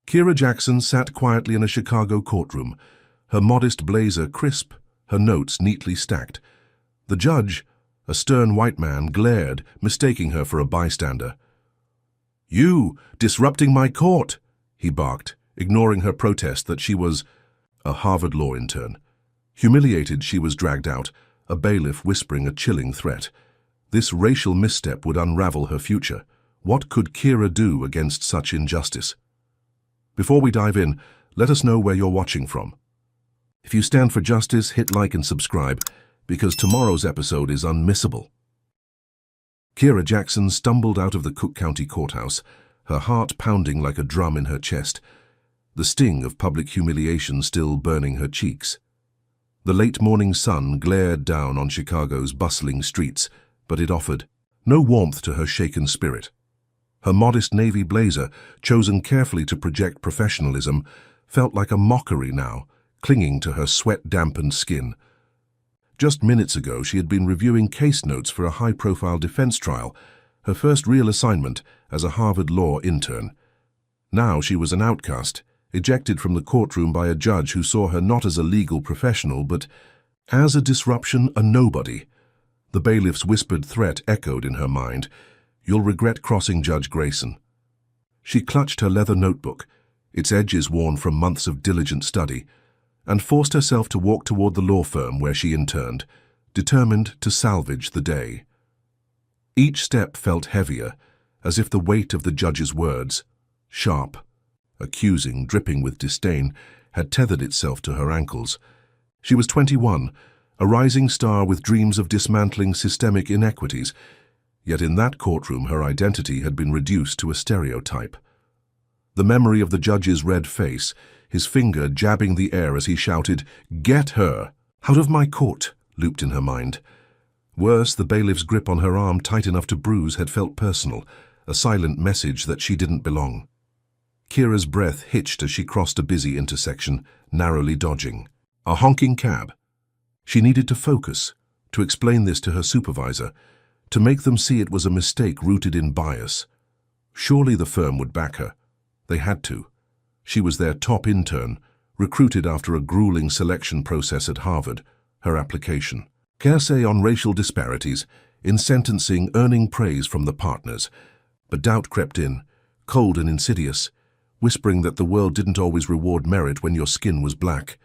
Kira Jackson sat quietly in a Chicago courtroom, her modest blazer crisp, her notes neatly stacked. The judge, a stern white man, glared, mistaking her for a bystander. "You, disrupting my court!" he barked, ignoring her protest that she was a Harvard law intern. Humiliated, she was dragged out, a bailiff whispering a chilling threat. This racial misstep would unravel her future. What could Kira do against such injustice? Before we dive in, let us know where you're watching from. If you stand for justice, hit like and subscribe, because tomorrow's episode is unmissable. Kira Jackson stumbled out of the Cook County Courthouse, her heart pounding like a drum in her chest, the sting of public humiliation still burning her cheeks. The late morning sun glared down on Chicago's bustling streets, but it offered no warmth to her shaken spirit. Her modest navy blazer, chosen carefully to project professionalism, felt like a mockery now, clinging to her sweat-dampened skin. Just minutes ago, she had been reviewing case notes for a high-profile defense trial, her first real assignment as a Harvard law intern. Now she was an outcast, ejected from the courtroom by a judge who saw her not as a legal professional, but as a disruption, a nobody. The bailiff's whispered threat echoed in her mind. "You'll regret crossing Judge Grayson." She clutched her leather notebook, its edges worn from months of diligent study, and forced herself to walk toward the law firm where she interned, determined to salvage the day. Each step felt heavier, as if the weight of the judge's words, sharp, accusing, dripping with disdain, had tethered itself to her ankles. She was 21, a rising star with dreams of dismantling systemic inequities, yet in that courtroom her identity had been reduced to a stereotype. The memory of the judge's red face, his finger jabbing the air as he shouted, "Get her out of my court," looped in her mind. Worse, the bailiff's grip on her arm, tight enough to bruise, had felt personal, a silent message that she didn't belong. Kira's breath hitched as she crossed a busy intersection, narrowly dodging a honking cab. She needed to focus, to explain this to her supervisor, to make them see it was a mistake rooted in bias. Surely the firm would back her. They had to. She was their top intern, recruited after a grueling selection process at Harvard, her application. Hearsay on racial disparities, in sentencing earning praise from the partners. But doubt crept in, cold and insidious, whispering that the world didn't always reward merit when your skin was black.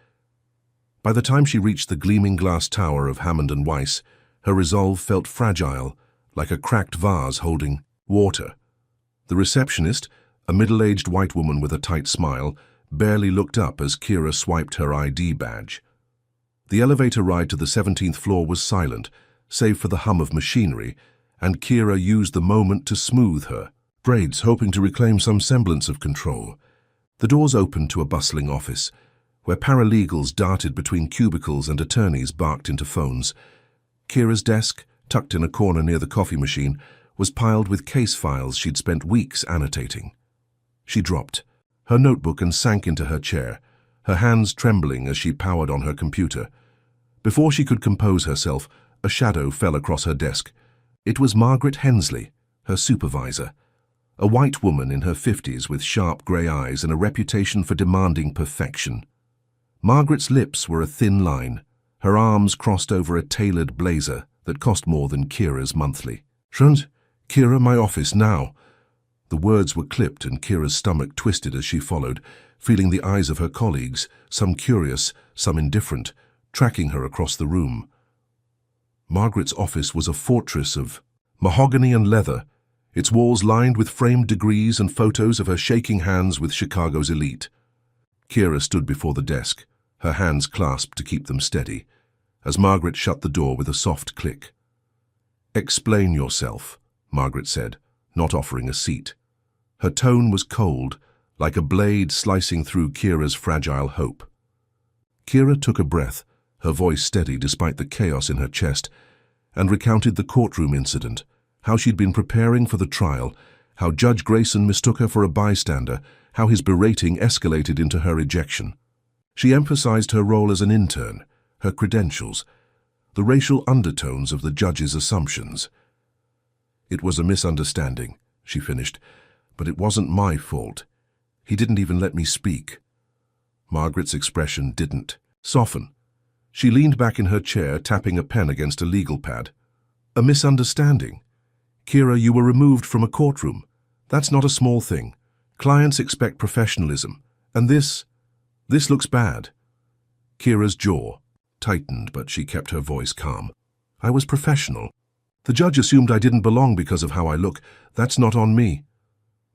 By the time she reached the gleaming glass tower of Hammond and Weiss, her resolve felt fragile, like a cracked vase holding water. The receptionist, a middle-aged white woman with a tight smile, barely looked up as Kira swiped her ID badge. The elevator ride to the 17th floor was silent, save for the hum of machinery, and Kira used the moment to smooth her braids, hoping to reclaim some semblance of control. The doors opened to a bustling office, where paralegals darted between cubicles and attorneys barked into phones. Kira's desk, tucked in a corner near the coffee machine, was piled with case files she'd spent weeks annotating. She dropped her notebook and sank into her chair, her hands trembling as she powered on her computer. Before she could compose herself, a shadow fell across her desk. It was Margaret Hensley, her supervisor, a white woman in her 50s with sharp grey eyes and a reputation for demanding perfection. Margaret's lips were a thin line, her arms crossed over a tailored blazer that cost more than Kira's monthly. "Shunt, Kira, my office, now." The words were clipped and Kira's stomach twisted as she followed, feeling the eyes of her colleagues, some curious, some indifferent, tracking her across the room. Margaret's office was a fortress of mahogany and leather, its walls lined with framed degrees and photos of her shaking hands with Chicago's elite. Kira stood before the desk, her hands clasped to keep them steady, as Margaret shut the door with a soft click. "Explain yourself," Margaret said, not offering a seat. Her tone was cold, like a blade slicing through Kira's fragile hope. Kira took a breath, her voice steady despite the chaos in her chest, and recounted the courtroom incident, how she'd been preparing for the trial, how Judge Grayson mistook her for a bystander, how his berating escalated into her ejection. She emphasized her role as an intern, her credentials, the racial undertones of the judge's assumptions. "It was a misunderstanding," she finished, "but it wasn't my fault. He didn't even let me speak. Margaret's expression didn't soften. She leaned back in her chair, tapping a pen against a legal pad. A misunderstanding. Kira, you were removed from a courtroom. That's not a small thing. Clients expect professionalism. And this looks bad. Kira's jaw tightened, but she kept her voice calm. I was professional. The judge assumed I didn't belong because of how I look. That's not on me.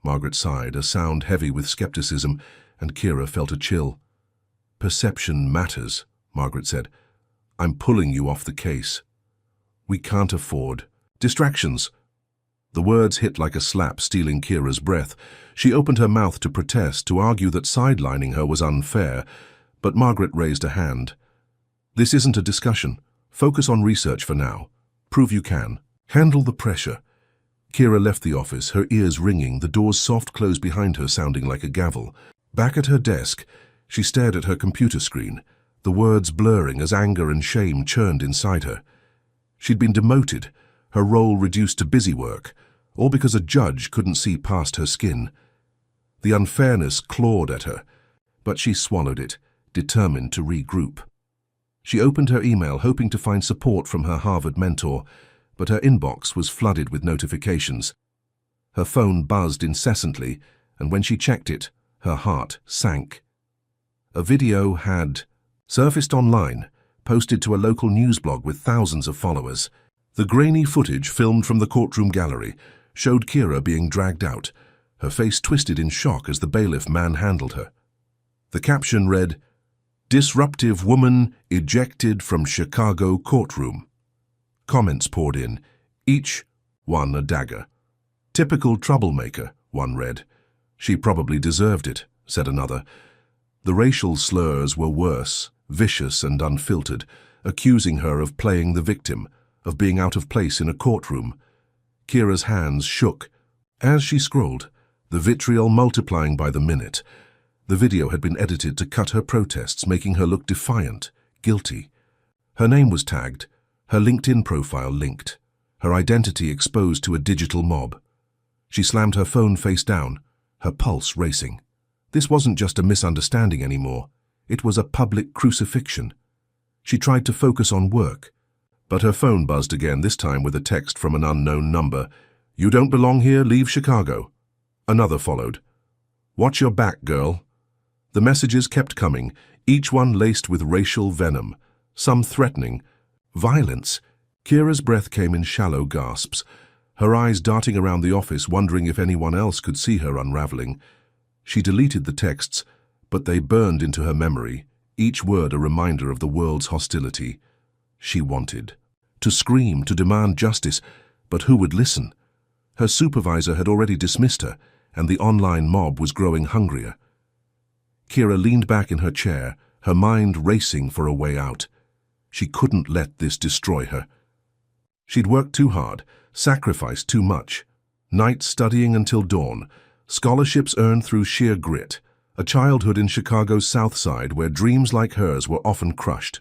Margaret sighed, a sound heavy with skepticism, and Kira felt a chill. Perception matters, Margaret said. I'm pulling you off the case. We can't afford distractions. The words hit like a slap, stealing Kira's breath. She opened her mouth to protest, to argue that sidelining her was unfair, but Margaret raised a hand. This isn't a discussion. Focus on research for now. Prove you can. Handle the pressure. Kira left the office, her ears ringing, the door's soft close behind her sounding like a gavel. Back at her desk, she stared at her computer screen, the words blurring as anger and shame churned inside her. She'd been demoted, her role reduced to busy work, all because a judge couldn't see past her skin. The unfairness clawed at her, but she swallowed it, determined to regroup. She opened her email, hoping to find support from her Harvard mentor, but her inbox was flooded with notifications. Her phone buzzed incessantly, and when she checked it, her heart sank. A video had surfaced online, posted to a local news blog with thousands of followers. The grainy footage filmed from the courtroom gallery showed Kira being dragged out, her face twisted in shock as the bailiff manhandled her. The caption read, "Disruptive woman ejected from Chicago courtroom." Comments poured in, each one a dagger. "Typical troublemaker," one read. "She probably deserved it," said another. The racial slurs were worse, vicious and unfiltered, accusing her of playing the victim, of being out of place in a courtroom. Kira's hands shook. As she scrolled, the vitriol multiplying by the minute. The video had been edited to cut her protests, making her look defiant, guilty. Her name was tagged, her LinkedIn profile linked, her identity exposed to a digital mob. She slammed her phone face down, her pulse racing. This wasn't just a misunderstanding anymore. It was a public crucifixion. She tried to focus on work, but her phone buzzed again, this time with a text from an unknown number. "You don't belong here, leave Chicago." Another followed. "Watch your back, girl." The messages kept coming, each one laced with racial venom, some threatening. Violence. Kira's breath came in shallow gasps, her eyes darting around the office, wondering if anyone else could see her unraveling. She deleted the texts, but they burned into her memory, each word a reminder of the world's hostility. She wanted to scream, to demand justice, but who would listen? Her supervisor had already dismissed her, and the online mob was growing hungrier. Kira leaned back in her chair, her mind racing for a way out. She couldn't let this destroy her. She'd worked too hard, sacrificed too much. Nights studying until dawn, scholarships earned through sheer grit, a childhood in Chicago's South Side where dreams like hers were often crushed.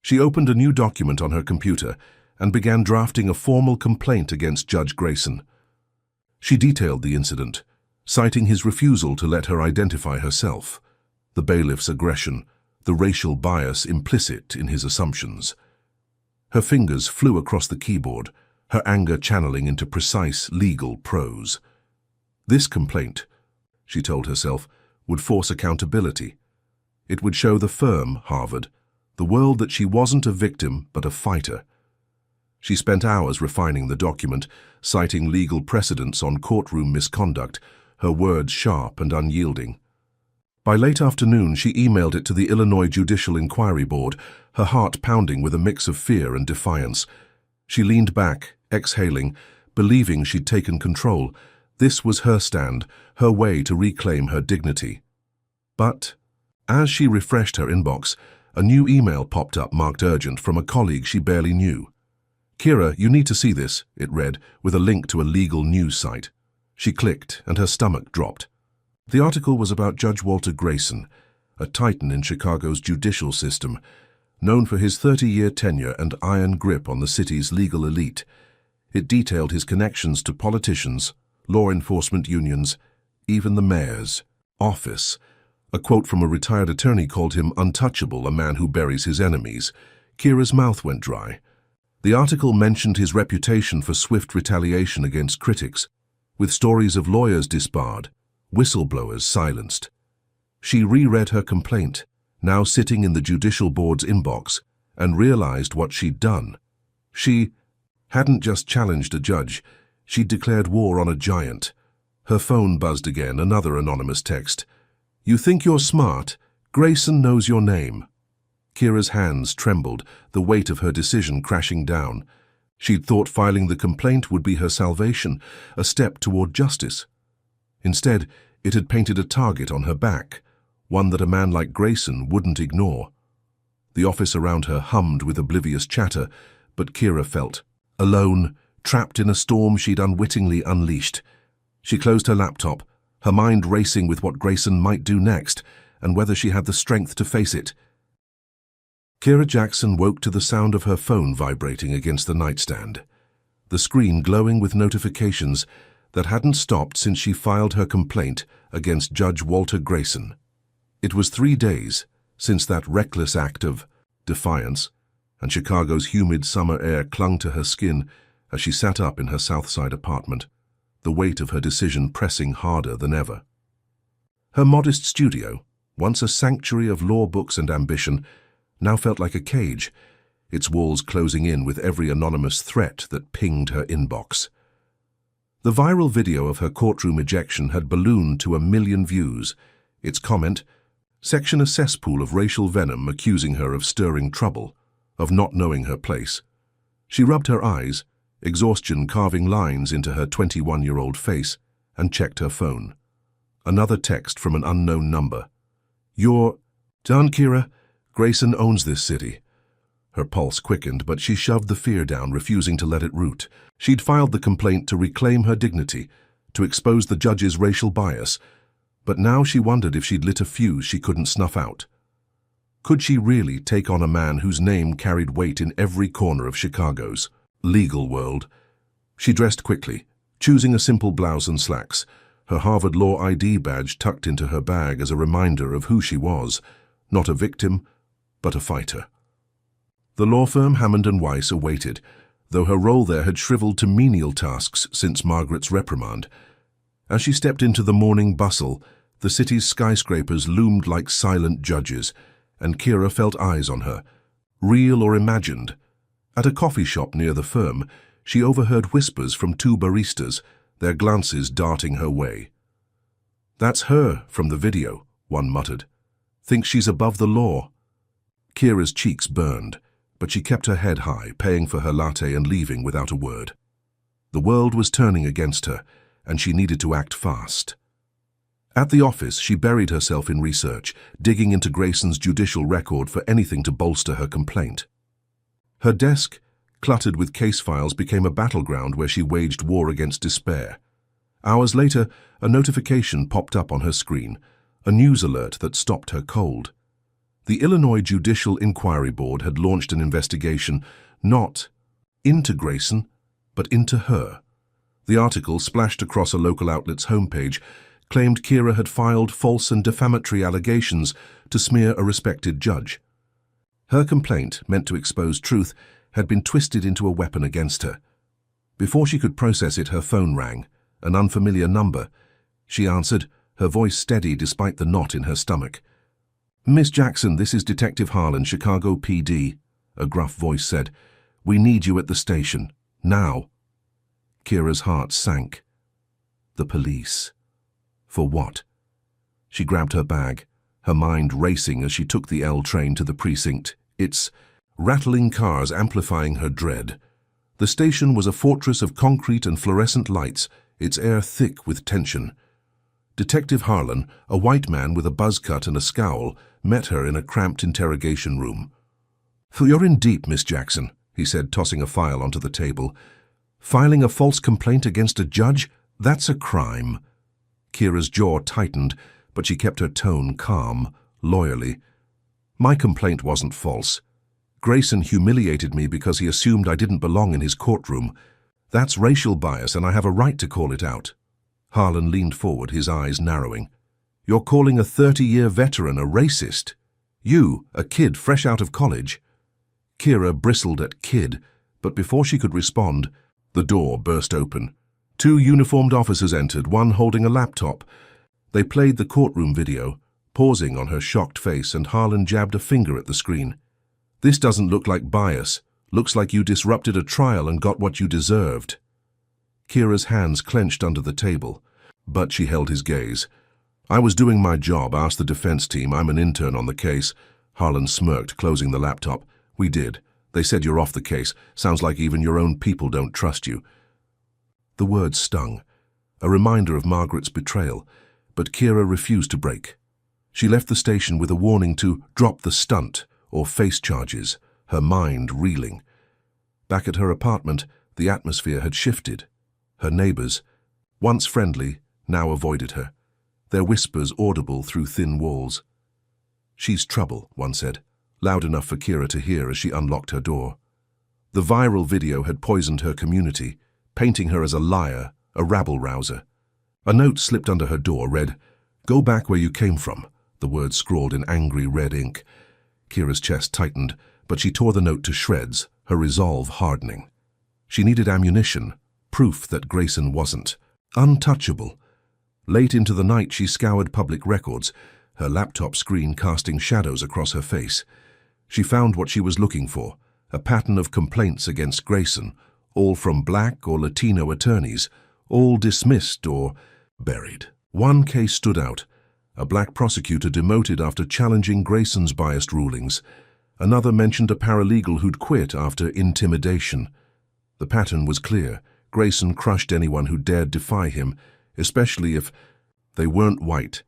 She opened a new document on her computer and began drafting a formal complaint against Judge Grayson. She detailed the incident, citing his refusal to let her identify herself, the bailiff's aggression, the racial bias implicit in his assumptions. Her fingers flew across the keyboard, her anger channeling into precise legal prose. This complaint, she told herself, would force accountability. It would show the firm, Harvard, the world that she wasn't a victim but a fighter. She spent hours refining the document, citing legal precedents on courtroom misconduct, her words sharp and unyielding. By late afternoon, she emailed it to the Illinois Judicial Inquiry Board, her heart pounding with a mix of fear and defiance. She leaned back, exhaling, believing she'd taken control. This was her stand, her way to reclaim her dignity. But, as she refreshed her inbox, a new email popped up marked urgent from a colleague she barely knew. "Kira, you need to see this," it read, with a link to a legal news site. She clicked, and her stomach dropped. The article was about Judge Walter Grayson, a titan in Chicago's judicial system, known for his 30-year tenure and iron grip on the city's legal elite. It detailed his connections to politicians, law enforcement unions, even the mayors. office. A quote from a retired attorney called him untouchable, a man who buries his enemies. Kira's mouth went dry. The article mentioned his reputation for swift retaliation against critics, with stories of lawyers disbarred, whistleblowers silenced. She reread her complaint, now sitting in the judicial board's inbox, and realized what she'd done. She hadn't just challenged a judge, she'd declared war on a giant. Her phone buzzed again, another anonymous text. "You think you're smart? Grayson knows your name." Kira's hands trembled, the weight of her decision crashing down. She'd thought filing the complaint would be her salvation, a step toward justice. Instead, it had painted a target on her back, one that a man like Grayson wouldn't ignore. The office around her hummed with oblivious chatter, but Kira felt alone, trapped in a storm she'd unwittingly unleashed. She closed her laptop, her mind racing with what Grayson might do next, and whether she had the strength to face it. Kira Jackson woke to the sound of her phone vibrating against the nightstand, the screen glowing with notifications that hadn't stopped since she filed her complaint against Judge Walter Grayson. It was 3 days since that reckless act of defiance, and Chicago's humid summer air clung to her skin as she sat up in her South Side apartment, the weight of her decision pressing harder than ever. Her modest studio, once a sanctuary of law books and ambition, now felt like a cage, its walls closing in with every anonymous threat that pinged her inbox. The viral video of her courtroom ejection had ballooned to 1 million views. Its comment, "Section a cesspool of racial venom accusing her of stirring trouble, of not knowing her place." She rubbed her eyes, exhaustion carving lines into her 21-year-old face, and checked her phone. Another text from an unknown number. "You're done, Kira. Grayson owns this city." Her pulse quickened, but she shoved the fear down, refusing to let it root. She'd filed the complaint to reclaim her dignity, to expose the judge's racial bias, but now she wondered if she'd lit a fuse she couldn't snuff out. Could she really take on a man whose name carried weight in every corner of Chicago's legal world? She dressed quickly, choosing a simple blouse and slacks, her Harvard Law ID badge tucked into her bag as a reminder of who she was, not a victim, but a fighter. The law firm Hammond and Weiss awaited, though her role there had shriveled to menial tasks since Margaret's reprimand. As she stepped into the morning bustle, the city's skyscrapers loomed like silent judges, and Kira felt eyes on her, real or imagined. At a coffee shop near the firm, she overheard whispers from 2 baristas, their glances darting her way. "That's her from the video," one muttered. "Thinks she's above the law." Kira's cheeks burned, but she kept her head high, paying for her latte and leaving without a word. The world was turning against her, and she needed to act fast. At the office, she buried herself in research, digging into Grayson's judicial record for anything to bolster her complaint. Her desk, cluttered with case files, became a battleground where she waged war against despair. Hours later, a notification popped up on her screen, a news alert that stopped her cold. The Illinois Judicial Inquiry Board had launched an investigation, not into Grayson, but into her. The article, splashed across a local outlet's homepage, claimed Kira had filed false and defamatory allegations to smear a respected judge. Her complaint, meant to expose truth, had been twisted into a weapon against her. Before she could process it, her phone rang, an unfamiliar number. She answered, her voice steady despite the knot in her stomach. "Miss Jackson, this is Detective Harlan, Chicago PD," a gruff voice said. "We need you at the station. Now." Kira's heart sank. The police. For what? She grabbed her bag, her mind racing as she took the L train to the precinct, its rattling cars amplifying her dread. The station was a fortress of concrete and fluorescent lights, its air thick with tension. Detective Harlan, a white man with a buzz cut and a scowl, met her in a cramped interrogation room. "You're in deep, Miss Jackson," he said, tossing a file onto the table. "Filing a false complaint against a judge? That's a crime." Kira's jaw tightened, but she kept her tone calm, loyally. "My complaint wasn't false. Grayson humiliated me because he assumed I didn't belong in his courtroom. That's racial bias, and I have a right to call it out." Harlan leaned forward, his eyes narrowing. You're calling a 30-year veteran a racist? You, a kid fresh out of college?" Kira bristled at kid, but before she could respond, the door burst open. Two uniformed officers entered, one holding a laptop. They played the courtroom video, pausing on her shocked face, and Harlan jabbed a finger at the screen. "This doesn't look like bias. Looks like you disrupted a trial and got what you deserved." Kira's hands clenched under the table, but she held his gaze. "I was doing my job, asked the defense team. I'm an intern on the case." Harlan smirked, closing the laptop. "We did. They said you're off the case. Sounds like even your own people don't trust you." The words stung, a reminder of Margaret's betrayal, but Kira refused to break. She left the station with a warning to drop the stunt or face charges, her mind reeling. Back at her apartment, the atmosphere had shifted. Her neighbors, once friendly, now avoided her, their whispers audible through thin walls. "She's trouble," one said, loud enough for Kira to hear as she unlocked her door. The viral video had poisoned her community, painting her as a liar, a rabble-rouser. A note slipped under her door read, "Go back where you came from," the words scrawled in angry red ink. Kira's chest tightened, but she tore the note to shreds, her resolve hardening. She needed ammunition, proof that Grayson wasn't untouchable. Late into the night she scoured public records, her laptop screen casting shadows across her face. She found what she was looking for, a pattern of complaints against Grayson, all from Black or Latino attorneys, all dismissed or buried. One case stood out, a Black prosecutor demoted after challenging Grayson's biased rulings. Another mentioned a paralegal who'd quit after intimidation. The pattern was clear. Grayson crushed anyone who dared defy him, especially if they weren't white.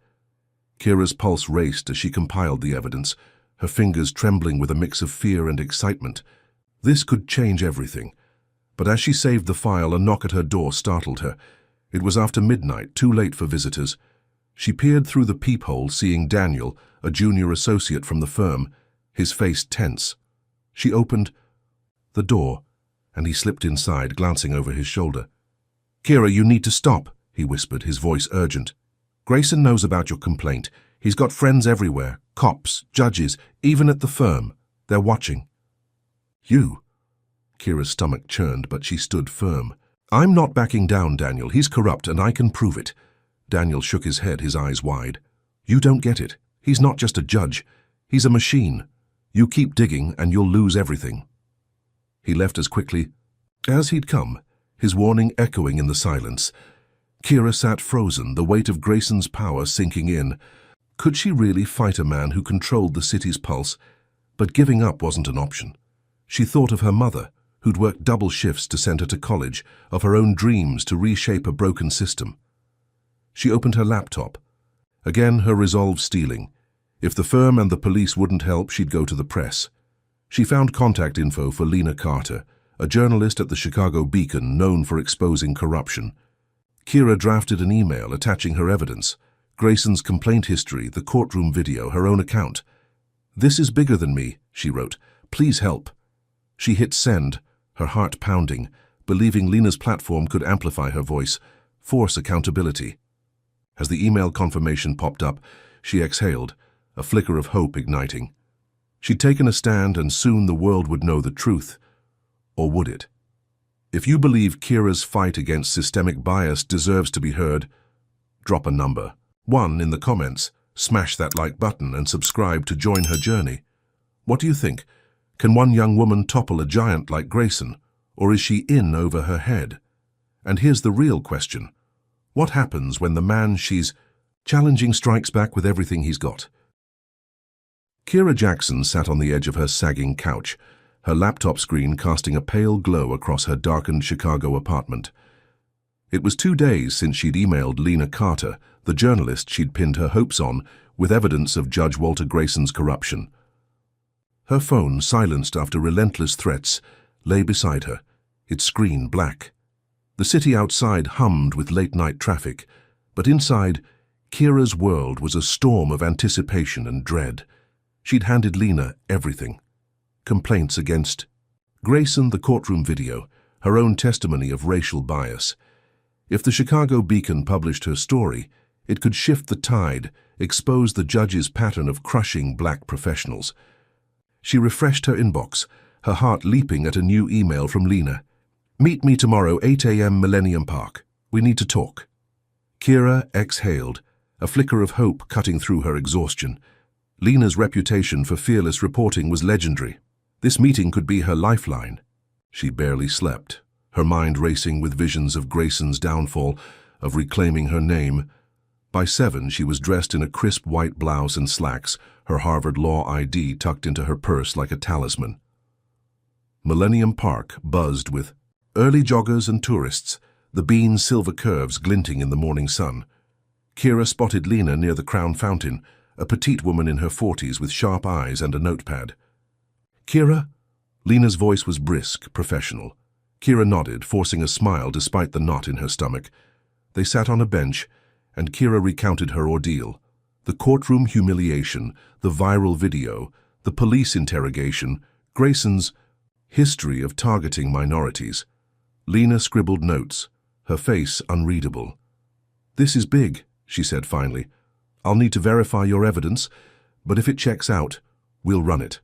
Kira's pulse raced as she compiled the evidence, her fingers trembling with a mix of fear and excitement. This could change everything. But as she saved the file, a knock at her door startled her. It was after midnight, too late for visitors. She peered through the peephole, seeing Daniel, a junior associate from the firm, his face tense. She opened the door, and he slipped inside, glancing over his shoulder. "Kira, you need to stop," he whispered, his voice urgent. "Grayson knows about your complaint. He's got friends everywhere, cops, judges, even at the firm. They're watching." "You?" Kira's stomach churned, but she stood firm. "I'm not backing down, Daniel. He's corrupt, and I can prove it." Daniel shook his head, his eyes wide. "You don't get it. He's not just a judge. He's a machine. You keep digging, and you'll lose everything." He left as quickly as he'd come, his warning echoing in the silence. Kira sat frozen, the weight of Grayson's power sinking in. Could she really fight a man who controlled the city's pulse? But giving up wasn't an option. She thought of her mother, who'd worked double shifts to send her to college, of her own dreams to reshape a broken system. She opened her laptop. Again, her resolve steeling. If the firm and the police wouldn't help, she'd go to the press. She found contact info for Lena Carter, a journalist at the Chicago Beacon known for exposing corruption. Kira drafted an email attaching her evidence, Grayson's complaint history, the courtroom video, her own account. "This is bigger than me," she wrote. "Please help." She hit send, her heart pounding, believing Lena's platform could amplify her voice, force accountability. As the email confirmation popped up, she exhaled, a flicker of hope igniting. She'd taken a stand, and soon the world would know the truth. Or would it? If you believe Kira's fight against systemic bias deserves to be heard, drop a number. 1 in the comments, smash that like button, and subscribe to join her journey. What do you think? Can one young woman topple a giant like Grayson, or is she in over her head? And here's the real question. What happens when the man she's challenging strikes back with everything he's got? Kira Jackson sat on the edge of her sagging couch, her laptop screen casting a pale glow across her darkened Chicago apartment. It was 2 days since she'd emailed Lena Carter, the journalist she'd pinned her hopes on, with evidence of Judge Walter Grayson's corruption. Her phone, silenced after relentless threats, lay beside her, its screen black. The city outside hummed with late-night traffic, but inside, Kira's world was a storm of anticipation and dread. She'd handed Lena everything. Complaints against Grayson, the courtroom video, her own testimony of racial bias. If the Chicago Beacon published her story, It could shift the tide, expose the judge's pattern of crushing black professionals. She refreshed her inbox, her heart leaping at a new email from Lena. "Meet me tomorrow, 8 a.m. Millennium Park. We need to talk." Kira exhaled, a flicker of hope cutting through her exhaustion. Lena's reputation for fearless reporting was legendary. This meeting could be her lifeline. She barely slept, her mind racing with visions of Grayson's downfall, of reclaiming her name. By 7, she was dressed in a crisp white blouse and slacks, her Harvard Law ID tucked into her purse like a talisman. Millennium Park buzzed with early joggers and tourists, the bean's silver curves glinting in the morning sun. Kira spotted Lena near the Crown Fountain, a petite woman in her 40s with sharp eyes and a notepad. "Kira?" Lena's voice was brisk, professional. Kira nodded, forcing a smile despite the knot in her stomach. They sat on a bench, and Kira recounted her ordeal. The courtroom humiliation, the viral video, the police interrogation, Grayson's history of targeting minorities. Lena scribbled notes, her face unreadable. "This is big," she said finally. "I'll need to verify your evidence, but if it checks out, we'll run it."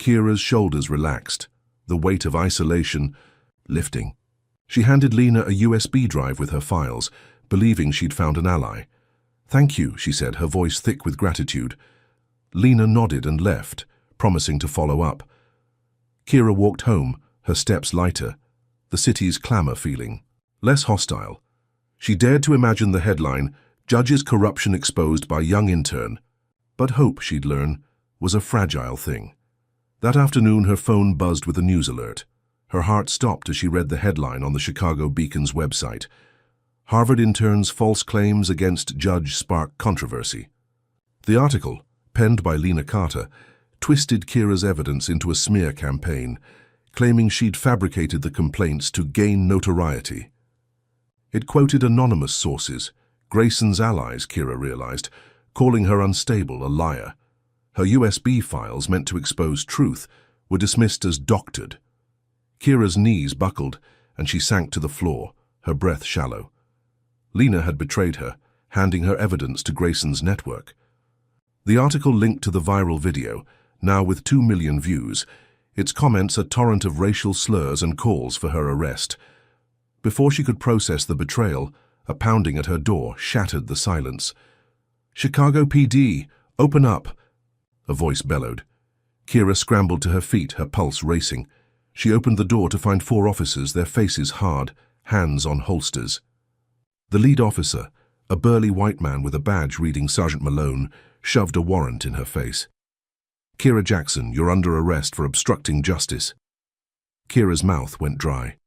Kira's shoulders relaxed, the weight of isolation lifting. She handed Lena a USB drive with her files, believing she'd found an ally. "Thank you," she said, her voice thick with gratitude. Lena nodded and left, promising to follow up. Kira walked home, her steps lighter, the city's clamor feeling less hostile. She dared to imagine the headline, "Judge's Corruption Exposed by Young Intern." But hope, she'd learn, was a fragile thing. That afternoon her phone buzzed with a news alert. Her heart stopped as she read the headline on the Chicago Beacon's website. "Harvard Intern's False Claims Against Judge Spark Controversy." The article, penned by Lena Carter, twisted Kira's evidence into a smear campaign, claiming she'd fabricated the complaints to gain notoriety. It quoted anonymous sources, Grayson's allies, Kira realized, calling her unstable, a liar. Her USB files, meant to expose truth, were dismissed as doctored. Kira's knees buckled, and she sank to the floor, her breath shallow. Lena had betrayed her, handing her evidence to Grayson's network. The article linked to the viral video, now with 2 million views, its comments a torrent of racial slurs and calls for her arrest. Before she could process the betrayal, a pounding at her door shattered the silence. "Chicago PD, open up!" a voice bellowed. Kira scrambled to her feet, her pulse racing. She opened the door to find 4 officers, their faces hard, hands on holsters. The lead officer, a burly white man with a badge reading Sergeant Malone, shoved a warrant in her face. "Kira Jackson, you're under arrest for obstructing justice." Kira's mouth went dry.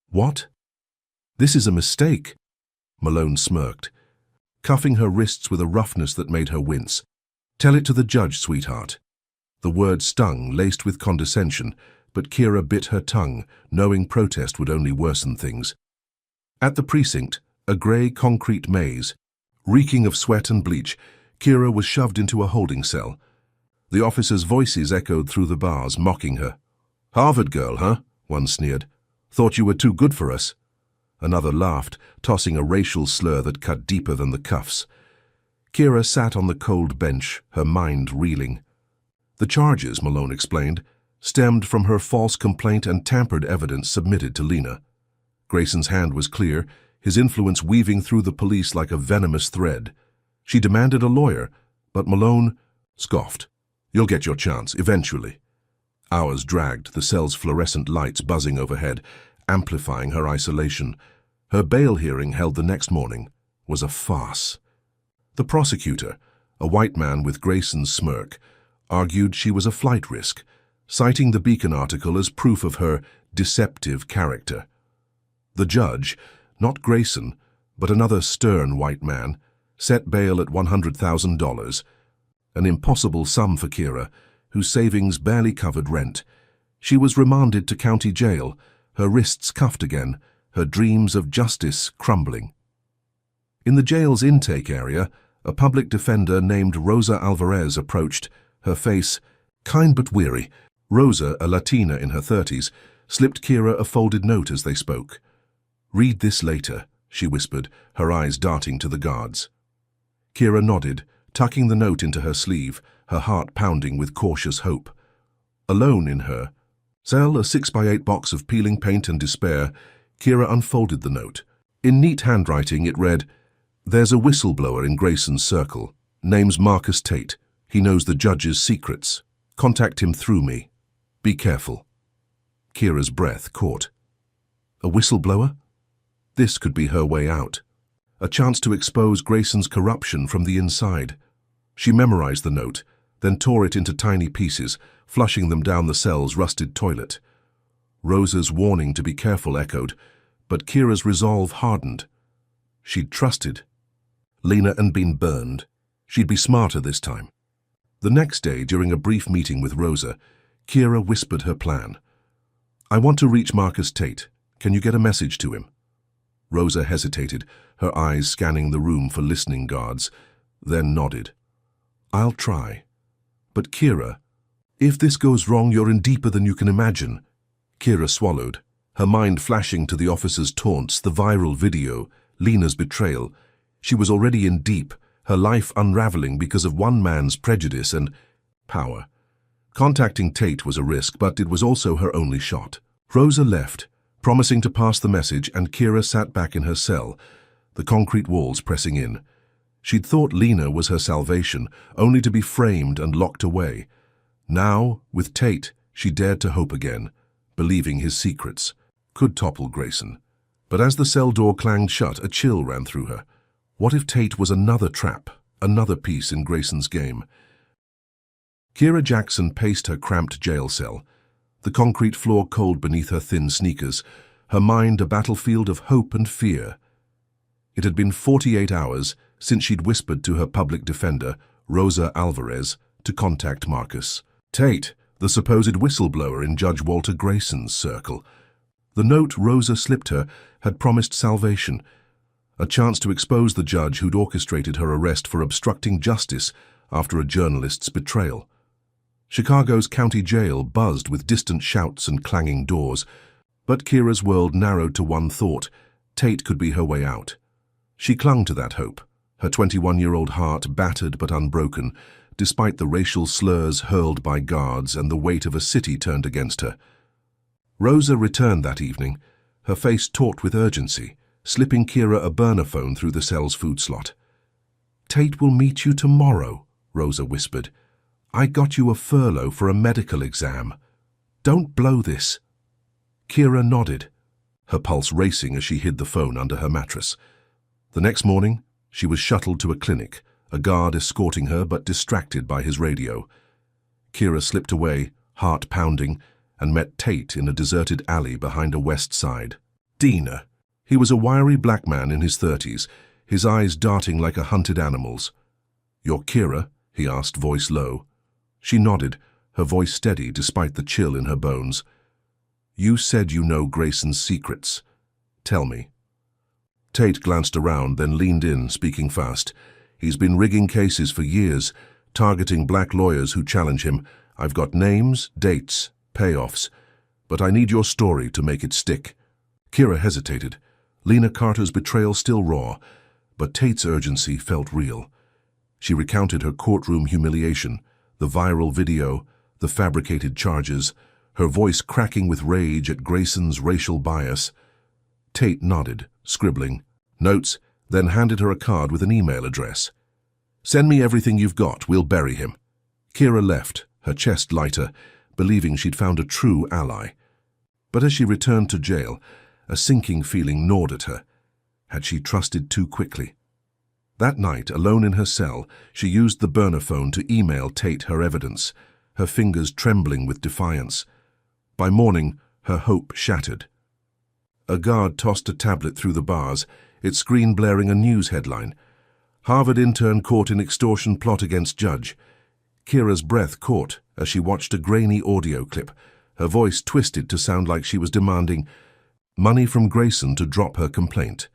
"What? This is a mistake." Malone smirked, cuffing her wrists with a roughness that made her wince. "Tell it to the judge, sweetheart." The word stung, laced with condescension, but Kira bit her tongue, knowing protest would only worsen things. At the precinct, a grey concrete maze, reeking of sweat and bleach, Kira was shoved into a holding cell. The officers' voices echoed through the bars, mocking her. "Harvard girl, huh?" one sneered. "Thought you were too good for us." Another laughed, tossing a racial slur that cut deeper than the cuffs. Kira sat on the cold bench, her mind reeling. The charges, Malone explained, stemmed from her false complaint and tampered evidence submitted to Lena. Grayson's hand was clear, his influence weaving through the police like a venomous thread. She demanded a lawyer, but Malone scoffed. "You'll get your chance, eventually." Hours dragged, the cell's fluorescent lights buzzing overhead, amplifying her isolation. Her bail hearing, held the next morning, was a farce. The prosecutor, a white man with Grayson's smirk, argued she was a flight risk, citing the Beacon article as proof of her deceptive character. The judge, not Grayson, but another stern white man, set bail at $100,000, an impossible sum for Kira, whose savings barely covered rent. She was remanded to county jail, her wrists cuffed again, her dreams of justice crumbling. In the jail's intake area, a public defender named Rosa Alvarez approached, her face kind but weary. Rosa, a Latina in her 30s, slipped Kira a folded note as they spoke. "Read this later," she whispered, her eyes darting to the guards. Kira nodded, tucking the note into her sleeve, her heart pounding with cautious hope. Alone in her cell, a 6x8 box of peeling paint and despair, Kira unfolded the note. In neat handwriting it read, "There's a whistleblower in Grayson's circle. Name's Marcus Tate. He knows the judge's secrets. Contact him through me. Be careful." Kira's breath caught. A whistleblower? This could be her way out. A chance to expose Grayson's corruption from the inside. She memorized the note, then tore it into tiny pieces, flushing them down the cell's rusted toilet. Rosa's warning to be careful echoed, but Kira's resolve hardened. She'd trusted Lena and been burned. She'd be smarter this time. The next day, during a brief meeting with Rosa, Kira whispered her plan. "I want to reach Marcus Tate. Can you get a message to him?" Rosa hesitated, her eyes scanning the room for listening guards, then nodded. "I'll try. But Kira, if this goes wrong, you're in deeper than you can imagine." Kira swallowed, her mind flashing to the officer's taunts, the viral video, Lena's betrayal. She was already in deep, her life unraveling because of one man's prejudice and power. Contacting Tate was a risk, but it was also her only shot. Rosa left, promising to pass the message, and Kira sat back in her cell, the concrete walls pressing in. She'd thought Lena was her salvation, only to be framed and locked away. Now, with Tate, she dared to hope again, believing his secrets could topple Grayson. But as the cell door clanged shut, a chill ran through her. What if Tate was another trap, another piece in Grayson's game? Kira Jackson paced her cramped jail cell, the concrete floor cold beneath her thin sneakers, her mind a battlefield of hope and fear. It had been 48 hours since she'd whispered to her public defender, Rosa Alvarez, to contact Marcus Tate, the supposed whistleblower in Judge Walter Grayson's circle. The note Rosa slipped her had promised salvation, a chance to expose the judge who'd orchestrated her arrest for obstructing justice after a journalist's betrayal. Chicago's county jail buzzed with distant shouts and clanging doors, but Kira's world narrowed to one thought: Tate could be her way out. She clung to that hope, her 21-year-old heart battered but unbroken, despite the racial slurs hurled by guards and the weight of a city turned against her. Rosa returned that evening, her face taut with urgency, slipping Kira a burner phone through the cell's food slot. "Tate will meet you tomorrow," Rosa whispered. "I got you a furlough for a medical exam. Don't blow this." Kira nodded, her pulse racing as she hid the phone under her mattress. The next morning, she was shuttled to a clinic, a guard escorting her but distracted by his radio. Kira slipped away, heart pounding, and met Tate in a deserted alley behind a West Side diner. He was a wiry black man in his 30s, his eyes darting like a hunted animal's. "You're Kira?" he asked, voice low. She nodded, her voice steady despite the chill in her bones. "You said you know Grayson's secrets. Tell me." Tate glanced around, then leaned in, speaking fast. "He's been rigging cases for years, targeting black lawyers who challenge him. I've got names, dates, payoffs, but I need your story to make it stick." Kira hesitated, Lena Carter's betrayal still raw, but Tate's urgency felt real. She recounted her courtroom humiliation, the viral video, the fabricated charges, her voice cracking with rage at Grayson's racial bias. Tate nodded, scribbling notes, then handed her a card with an email address. "Send me everything you've got, we'll bury him." Kira left, her chest lighter, believing she'd found a true ally. But as she returned to jail, a sinking feeling gnawed at her. Had she trusted too quickly? That night, alone in her cell, she used the burner phone to email Tate her evidence, her fingers trembling with defiance. By morning, her hope shattered. A guard tossed a tablet through the bars, its screen blaring a news headline: "Harvard intern caught in extortion plot against judge." Kira's breath caught as she watched a grainy audio clip, her voice twisted to sound like she was demanding money from Grayson to drop her complaint.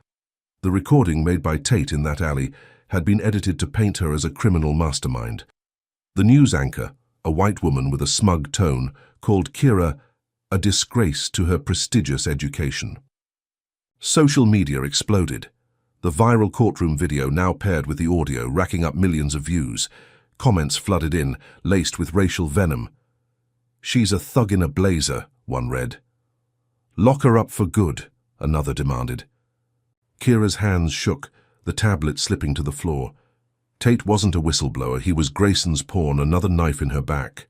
The recording made by Tate in that alley had been edited to paint her as a criminal mastermind. The news anchor, a white woman with a smug tone, called Kira a disgrace to her prestigious education. Social media exploded. The viral courtroom video now paired with the audio, racking up millions of views. Comments flooded in, laced with racial venom. "She's a thug in a blazer," one read. "Lock her up for good," another demanded. Kira's hands shook, the tablet slipping to the floor. Tate wasn't a whistleblower, he was Grayson's pawn, another knife in her back.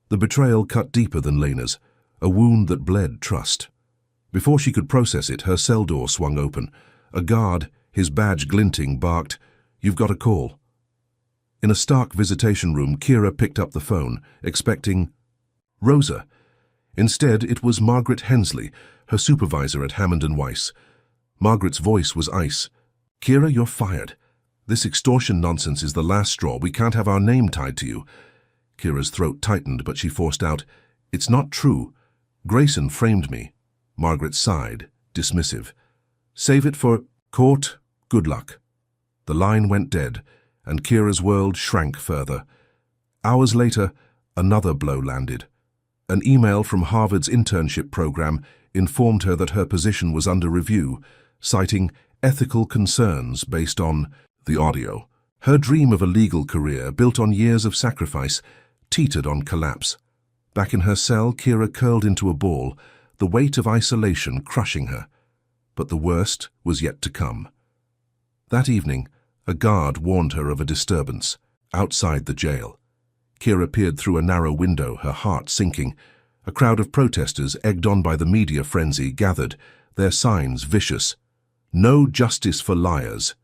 The betrayal cut deeper than Lena's, a wound that bled trust. Before she could process it, her cell door swung open. A guard, his badge glinting, barked, "You've got a call." In a stark visitation room, Kira picked up the phone, expecting Rosa. Instead, it was Margaret Hensley, her supervisor at Hammond & Weiss. Margaret's voice was ice. "Kira, you're fired. This extortion nonsense is the last straw. We can't have our name tied to you." Kira's throat tightened, but she forced out, "It's not true. Grayson framed me." Margaret sighed, dismissive. "Save it for court. Good luck." The line went dead, and Kira's world shrank further. Hours later, another blow landed. An email from Harvard's internship program informed her that her position was under review, citing ethical concerns based on the audio. Her dream of a legal career, built on years of sacrifice, teetered on collapse. Back in her cell, Kira curled into a ball, the weight of isolation crushing her. But the worst was yet to come. That evening, a guard warned her of a disturbance outside the jail. Kira peered through a narrow window, her heart sinking. A crowd of protesters, egged on by the media frenzy, gathered, their signs vicious. "No justice for liars."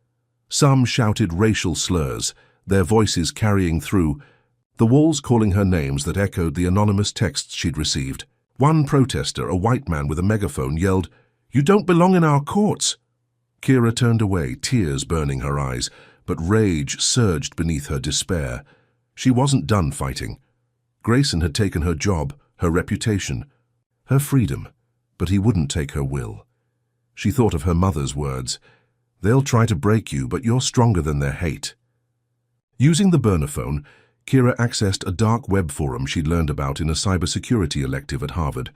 Some shouted racial slurs, their voices carrying through, the walls calling her names that echoed the anonymous texts she'd received. One protester, a white man with a megaphone, yelled, "You don't belong in our courts." Kira turned away, tears burning her eyes, but rage surged beneath her despair. She wasn't done fighting. Grayson had taken her job, her reputation, her freedom, but he wouldn't take her will. She thought of her mother's words, "They'll try to break you, but you're stronger than their hate." Using the burner phone, Kira accessed a dark web forum she'd learned about in a cybersecurity elective at Harvard.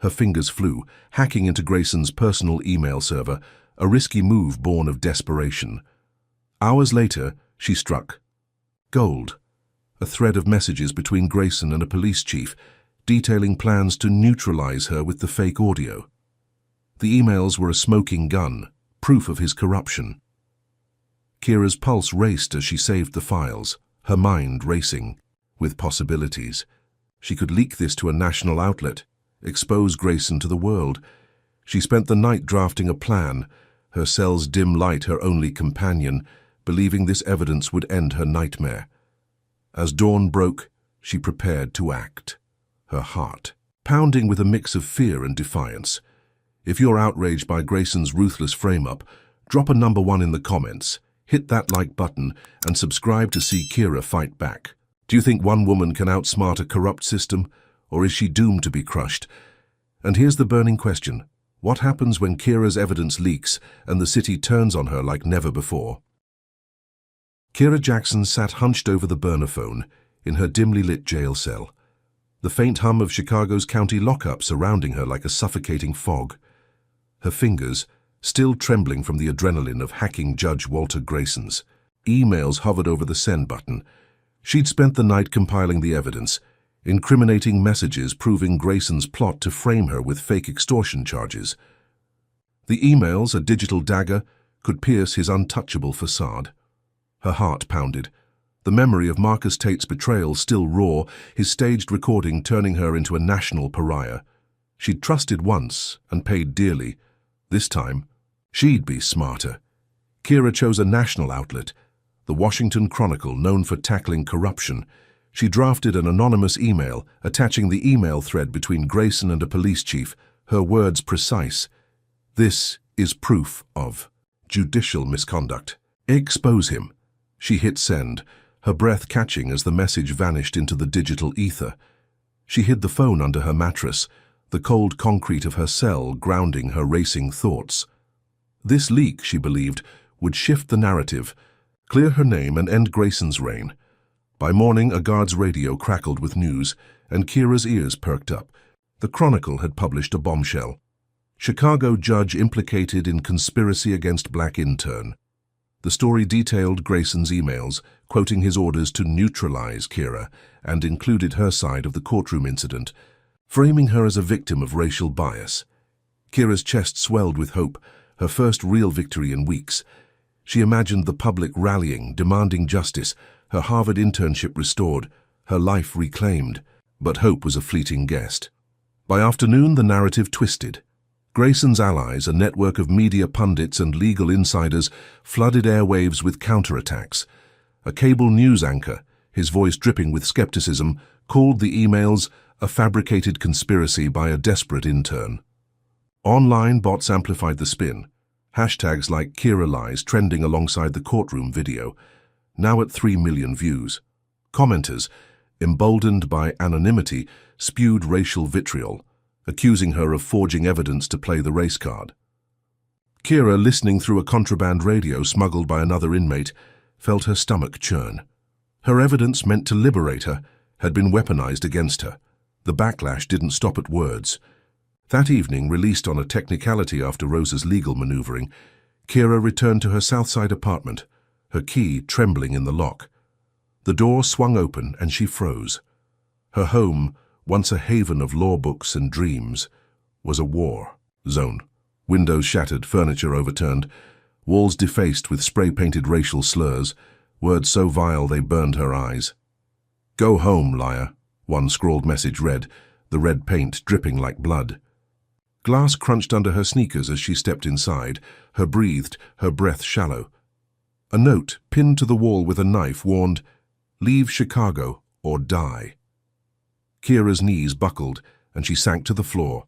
Her fingers flew, hacking into Grayson's personal email server, a risky move born of desperation. Hours later, she struck gold, a thread of messages between Grayson and a police chief, detailing plans to neutralize her with the fake audio. The emails were a smoking gun, proof of his corruption. Kira's pulse raced as she saved the files, her mind racing with possibilities. She could leak this to a national outlet, expose Grayson to the world. She spent the night drafting a plan, her cell's dim light her only companion, believing this evidence would end her nightmare. As dawn broke, she prepared to act, her heart pounding with a mix of fear and defiance. If you're outraged by Grayson's ruthless frame-up, drop a number 1 in the comments, hit that like button, and subscribe to see Kira fight back. Do you think one woman can outsmart a corrupt system, or is she doomed to be crushed? And here's the burning question. What happens when Kira's evidence leaks and the city turns on her like never before? Kira Jackson sat hunched over the burner phone in her dimly lit jail cell, the faint hum of Chicago's county lockup surrounding her like a suffocating fog. Her fingers, still trembling from the adrenaline of hacking Judge Walter Grayson's. Emails hovered over the send button. She'd spent the night compiling the evidence, incriminating messages proving Grayson's plot to frame her with fake extortion charges. The emails, a digital dagger, could pierce his untouchable facade. Her heart pounded. The memory of Marcus Tate's betrayal still raw, his staged recording turning her into a national pariah. She'd trusted once and paid dearly. This time, she'd be smarter. Kira chose a national outlet, the Washington Chronicle, known for tackling corruption. She drafted an anonymous email, attaching the email thread between Grayson and a police chief, her words precise. "This is proof of judicial misconduct. Expose him." She hit send, her breath catching as the message vanished into the digital ether. She hid the phone under her mattress, the cold concrete of her cell grounding her racing thoughts. This leak, she believed, would shift the narrative, clear her name and end Grayson's reign. By morning, a guard's radio crackled with news, and Kira's ears perked up. The Chronicle had published a bombshell. Chicago judge implicated in conspiracy against black intern. The story detailed Grayson's emails, quoting his orders to neutralize Kira, and included her side of the courtroom incident, framing her as a victim of racial bias. Kira's chest swelled with hope, her first real victory in weeks. She imagined the public rallying, demanding justice, her Harvard internship restored, her life reclaimed. But hope was a fleeting guest. By afternoon, the narrative twisted. Grayson's allies, a network of media pundits and legal insiders, flooded airwaves with counterattacks. A cable news anchor, his voice dripping with skepticism, called the emails a fabricated conspiracy by a desperate intern. Online bots amplified the spin. Hashtags like Kira Lies trending alongside the courtroom video, now at 3 million views. Commenters, emboldened by anonymity, spewed racial vitriol, accusing her of forging evidence to play the race card. Kira, listening through a contraband radio smuggled by another inmate, felt her stomach churn. Her evidence, meant to liberate her, had been weaponized against her. The backlash didn't stop at words. That evening, released on a technicality after Rosa's legal maneuvering, Kira returned to her Southside apartment, her key trembling in the lock. The door swung open and she froze. Her home, once a haven of law books and dreams, was a war zone. Windows shattered, furniture overturned, walls defaced with spray-painted racial slurs, words so vile they burned her eyes. "Go home, liar," one scrawled message read, the red paint dripping like blood. Glass crunched under her sneakers as she stepped inside, her breath shallow. A note, pinned to the wall with a knife, warned, "Leave Chicago or die." Kira's knees buckled, and she sank to the floor,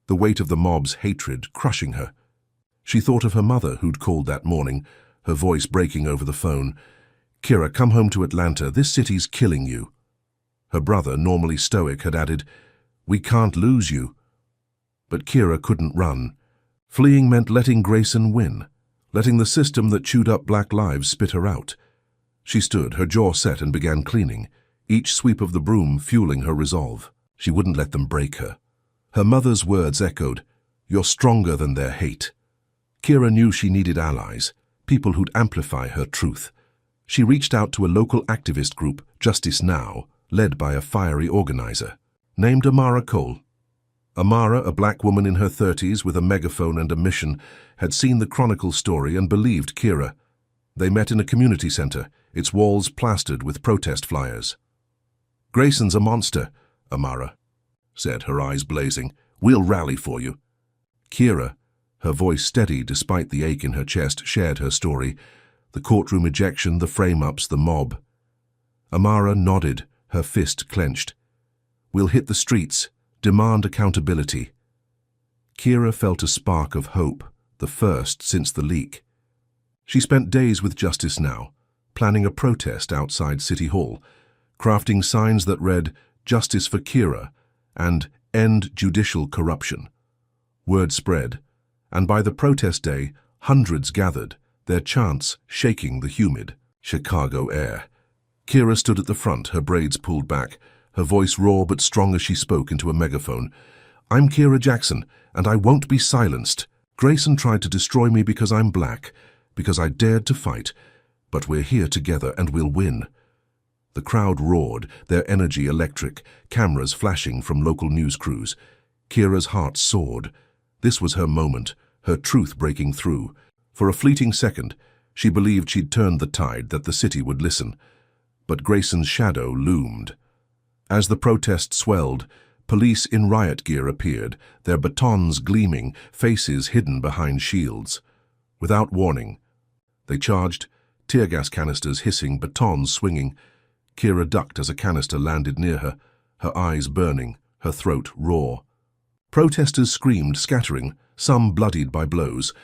the weight of the mob's hatred crushing her. She thought of her mother, who'd called that morning, her voice breaking over the phone. "Kira, come home to Atlanta. This city's killing you." Her brother, normally stoic, had added, "We can't lose you." But Kira couldn't run. Fleeing meant letting Grayson win, letting the system that chewed up black lives spit her out. She stood, her jaw set, and began cleaning, each sweep of the broom fueling her resolve. She wouldn't let them break her. Her mother's words echoed, "You're stronger than their hate." Kira knew she needed allies, people who'd amplify her truth. She reached out to a local activist group, Justice Now, led by a fiery organizer, named Amara Cole. Amara, a black woman in her 30s with a megaphone and a mission, had seen the Chronicle story and believed Kira. They met in a community center, its walls plastered with protest flyers. "Grayson's a monster," Amara said, her eyes blazing. "We'll rally for you." Kira, her voice steady despite the ache in her chest, shared her story. The courtroom ejection, the frame-ups, the mob. Amara nodded, her fist clenched. "We'll hit the streets, demand accountability." Kira felt a spark of hope, the first since the leak. She spent days with Justice Now, planning a protest outside City Hall, crafting signs that read, "Justice for Kira," and "End judicial corruption." Word spread, and by the protest day, hundreds gathered, their chants shaking the humid Chicago air. Kira stood at the front, her braids pulled back, her voice raw but strong as she spoke into a megaphone. "I'm Kira Jackson, and I won't be silenced. Grayson tried to destroy me because I'm black, because I dared to fight, but we're here together and we'll win." The crowd roared, their energy electric, cameras flashing from local news crews. Kira's heart soared. This was her moment, her truth breaking through. For a fleeting second, she believed she'd turned the tide, that the city would listen. But Grayson's shadow loomed. As the protest swelled, police in riot gear appeared, their batons gleaming, faces hidden behind shields. Without warning, they charged, tear gas canisters hissing, batons swinging. Kira ducked as a canister landed near her, her eyes burning, her throat raw. Protesters screamed, scattering, some bloodied by blows.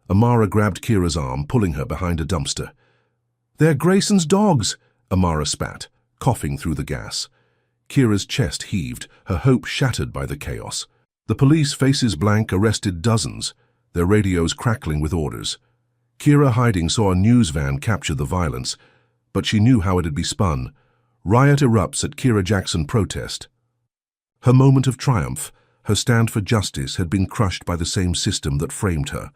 Amara grabbed Kira's arm, pulling her behind a dumpster. "They're Grayson's dogs," Amara spat, coughing through the gas. Kira's chest heaved, her hope shattered by the chaos. The police, faces blank, arrested dozens, their radios crackling with orders. Kira, hiding, saw a news van capture the violence, but she knew how it'd be spun. Riot erupts at Kira Jackson protest. Her moment of triumph, Her stand for justice had been crushed by the same system that framed her.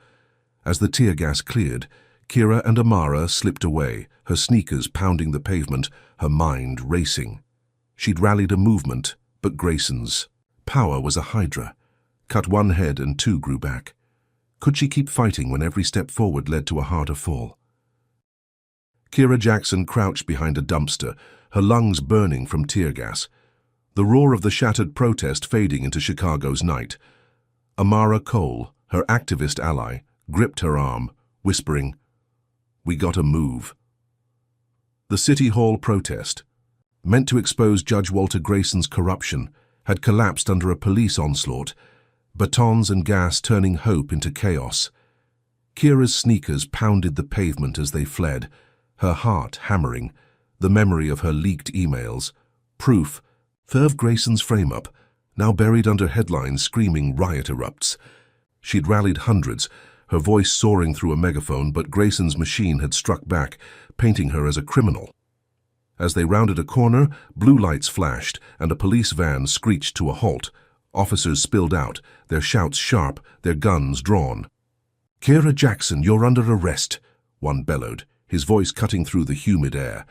As the tear gas cleared, Kira and Amara slipped away, her sneakers pounding the pavement, her mind racing. She'd rallied a movement, but Grayson's power was a hydra. Cut one head and two grew back. Could she keep fighting when every step forward led to a harder fall? Kira Jackson crouched behind a dumpster, her lungs burning from tear gas. The roar of the shattered protest fading into Chicago's night. Amara Cole, her activist ally, gripped her arm, whispering, "We gotta move." The City Hall protest, meant to expose Judge Walter Grayson's corruption, had collapsed under a police onslaught, batons and gas turning hope into chaos. Kira's sneakers pounded the pavement as they fled, her heart hammering, the memory of her leaked emails, proof, Ferv Grayson's frame-up, now buried under headlines screaming riot erupts. She'd rallied hundreds, her voice soaring through a megaphone, but Grayson's machine had struck back, painting her as a criminal. As they rounded a corner, blue lights flashed, and a police van screeched to a halt. Officers spilled out, their shouts sharp, their guns drawn. "Kira Jackson, you're under arrest," one bellowed, his voice cutting through the humid air.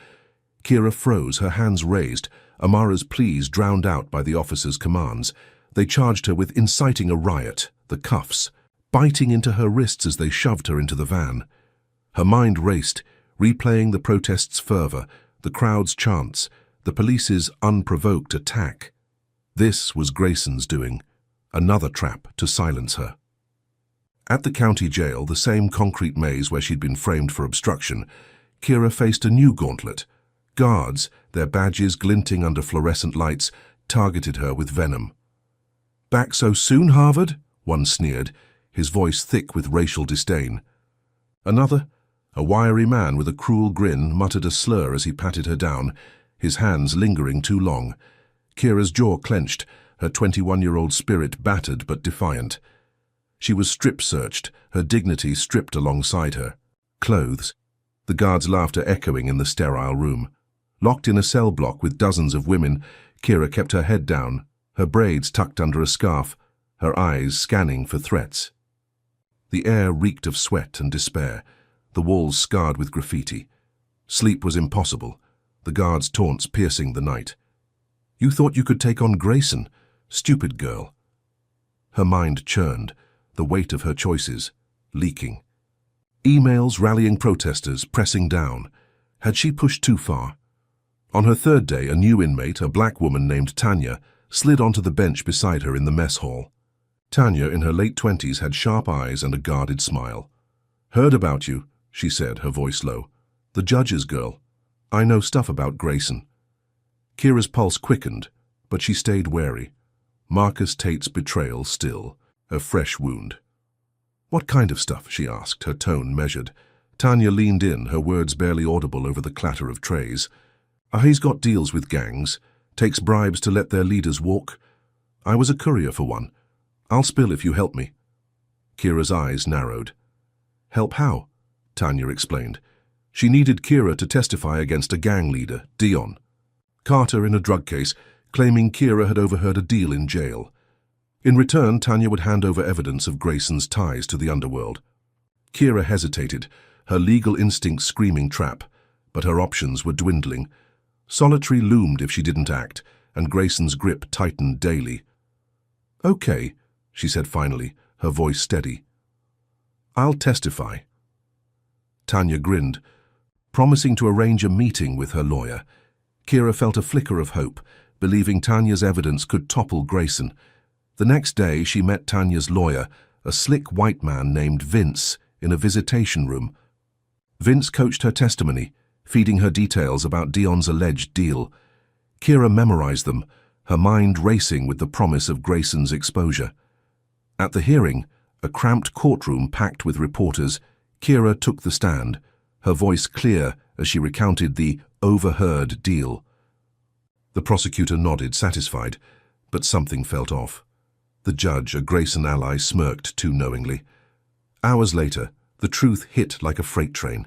Kira froze, her hands raised, Amara's pleas drowned out by the officer's commands. They charged her with inciting a riot, the cuffs, biting into her wrists as they shoved her into the van. Her mind raced, replaying the protest's fervor, the crowd's chants, the police's unprovoked attack. This was Grayson's doing, another trap to silence her. At the county jail, the same concrete maze where she'd been framed for obstruction, Kira faced a new gauntlet. Guards, their badges glinting under fluorescent lights, targeted her with venom. "Back so soon, Harvard?" one sneered, his voice thick with racial disdain. Another, a wiry man with a cruel grin, muttered a slur as he patted her down, his hands lingering too long. Kira's jaw clenched, her 21-year-old spirit battered but defiant. She was strip-searched, her dignity stripped alongside her. Clothes. The guards' laughter echoing in the sterile room. Locked in a cell block with dozens of women, Kira kept her head down, her braids tucked under a scarf, her eyes scanning for threats. The air reeked of sweat and despair, the walls scarred with graffiti. Sleep was impossible, the guards' taunts piercing the night. "You thought you could take on Grayson? Stupid girl." Her mind churned, the weight of her choices, leaking. Emails rallying protesters, pressing down. Had she pushed too far? On her third day, a new inmate, a black woman named Tanya, slid onto the bench beside her in the mess hall. Tanya, in her late 20s, had sharp eyes and a guarded smile. "Heard about you," she said, her voice low. "The judge's girl. I know stuff about Grayson." Kira's pulse quickened, but she stayed wary. Marcus Tate's betrayal still, a fresh wound. "What kind of stuff?" she asked, her tone measured. Tanya leaned in, her words barely audible over the clatter of trays. "He's got deals with gangs, takes bribes to let their leaders walk. I was a courier for one. I'll spill if you help me." Kira's eyes narrowed. "Help how?" Tanya explained. She needed Kira to testify against a gang leader, Dion. Carter in a drug case, claiming Kira had overheard a deal in jail. In return, Tanya would hand over evidence of Grayson's ties to the underworld. Kira hesitated, her legal instincts screaming trap, but her options were dwindling. Solitary loomed if she didn't act, and Grayson's grip tightened daily. "Okay," she said finally, her voice steady. "I'll testify." Tanya grinned, promising to arrange a meeting with her lawyer. Kira felt a flicker of hope, believing Tanya's evidence could topple Grayson. The next day, she met Tanya's lawyer, a slick white man named Vince, in a visitation room. Vince coached her testimony, feeding her details about Dion's alleged deal. Kira memorized them, her mind racing with the promise of Grayson's exposure. At the hearing, a cramped courtroom packed with reporters, Kira took the stand, her voice clear as she recounted the overheard deal. The prosecutor nodded, satisfied, but something felt off. The judge, a Grayson ally, smirked too knowingly. Hours later, the truth hit like a freight train.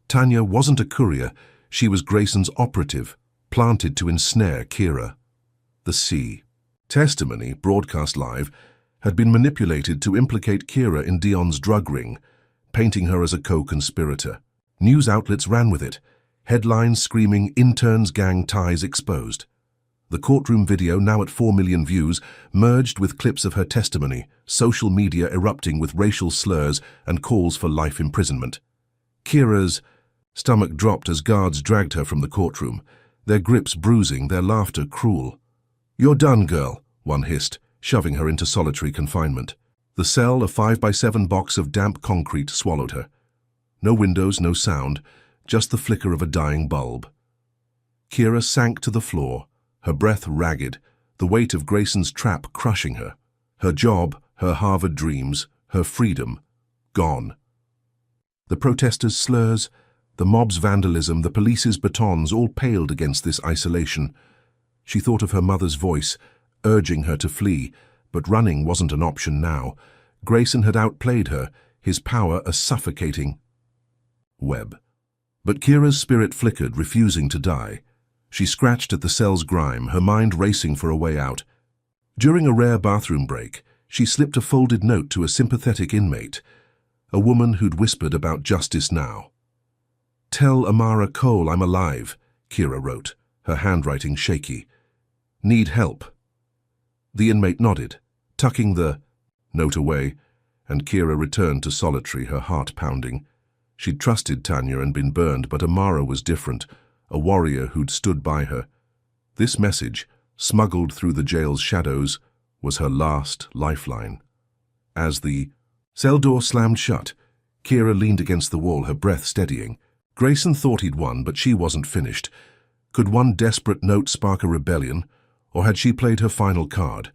Tanya wasn't a courier, she was Grayson's operative, planted to ensnare Kira. The sea. Testimony, broadcast live, had been manipulated to implicate Kira in Dion's drug ring, painting her as a co-conspirator. News outlets ran with it, headlines screaming "Intern's gang ties exposed." The courtroom video, now at 4 million views, merged with clips of her testimony, social media erupting with racial slurs and calls for life imprisonment. Kira's stomach dropped as guards dragged her from the courtroom, their grips bruising, their laughter cruel. "You're done, girl," one hissed, shoving her into solitary confinement. The cell, a 5x7 box of damp concrete, swallowed her. No windows, no sound, just the flicker of a dying bulb. Kira sank to the floor, her breath ragged, the weight of Grayson's trap crushing her. Her job, her Harvard dreams, her freedom, gone. The protesters' slurs, the mob's vandalism, the police's batons all paled against this isolation. She thought of her mother's voice, urging her to flee, but running wasn't an option now. Grayson had outplayed her, his power a suffocating web. But Kira's spirit flickered, refusing to die. She scratched at the cell's grime, her mind racing for a way out. During a rare bathroom break, she slipped a folded note to a sympathetic inmate, a woman who'd whispered about justice now. "Tell Amara Cole I'm alive," Kira wrote, her handwriting shaky. "Need help." The inmate nodded, tucking the note away, and Kira returned to solitary, her heart pounding. She'd trusted Tanya and been burned, but Amara was different, a warrior who'd stood by her. This message, smuggled through the jail's shadows, was her last lifeline. As the cell door slammed shut, Kira leaned against the wall, her breath steadying. Grayson thought he'd won, but she wasn't finished. Could one desperate note spark a rebellion, or had she played her final card?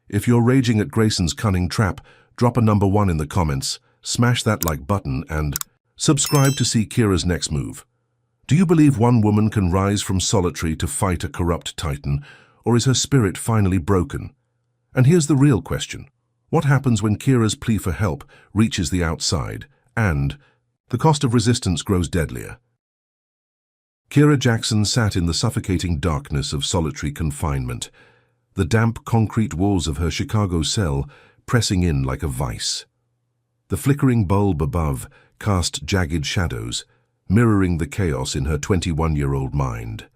If you're raging at Grayson's cunning trap, drop a number 1 in the comments, smash that like button, and subscribe to see Kira's next move. Do you believe one woman can rise from solitary to fight a corrupt titan, or is her spirit finally broken? And here's the real question. What happens when Kira's plea for help reaches the outside, and the cost of resistance grows deadlier? Kira Jackson sat in the suffocating darkness of solitary confinement, the damp concrete walls of her Chicago cell pressing in like a vice. The flickering bulb above cast jagged shadows, mirroring the chaos in her 21-year-old mind.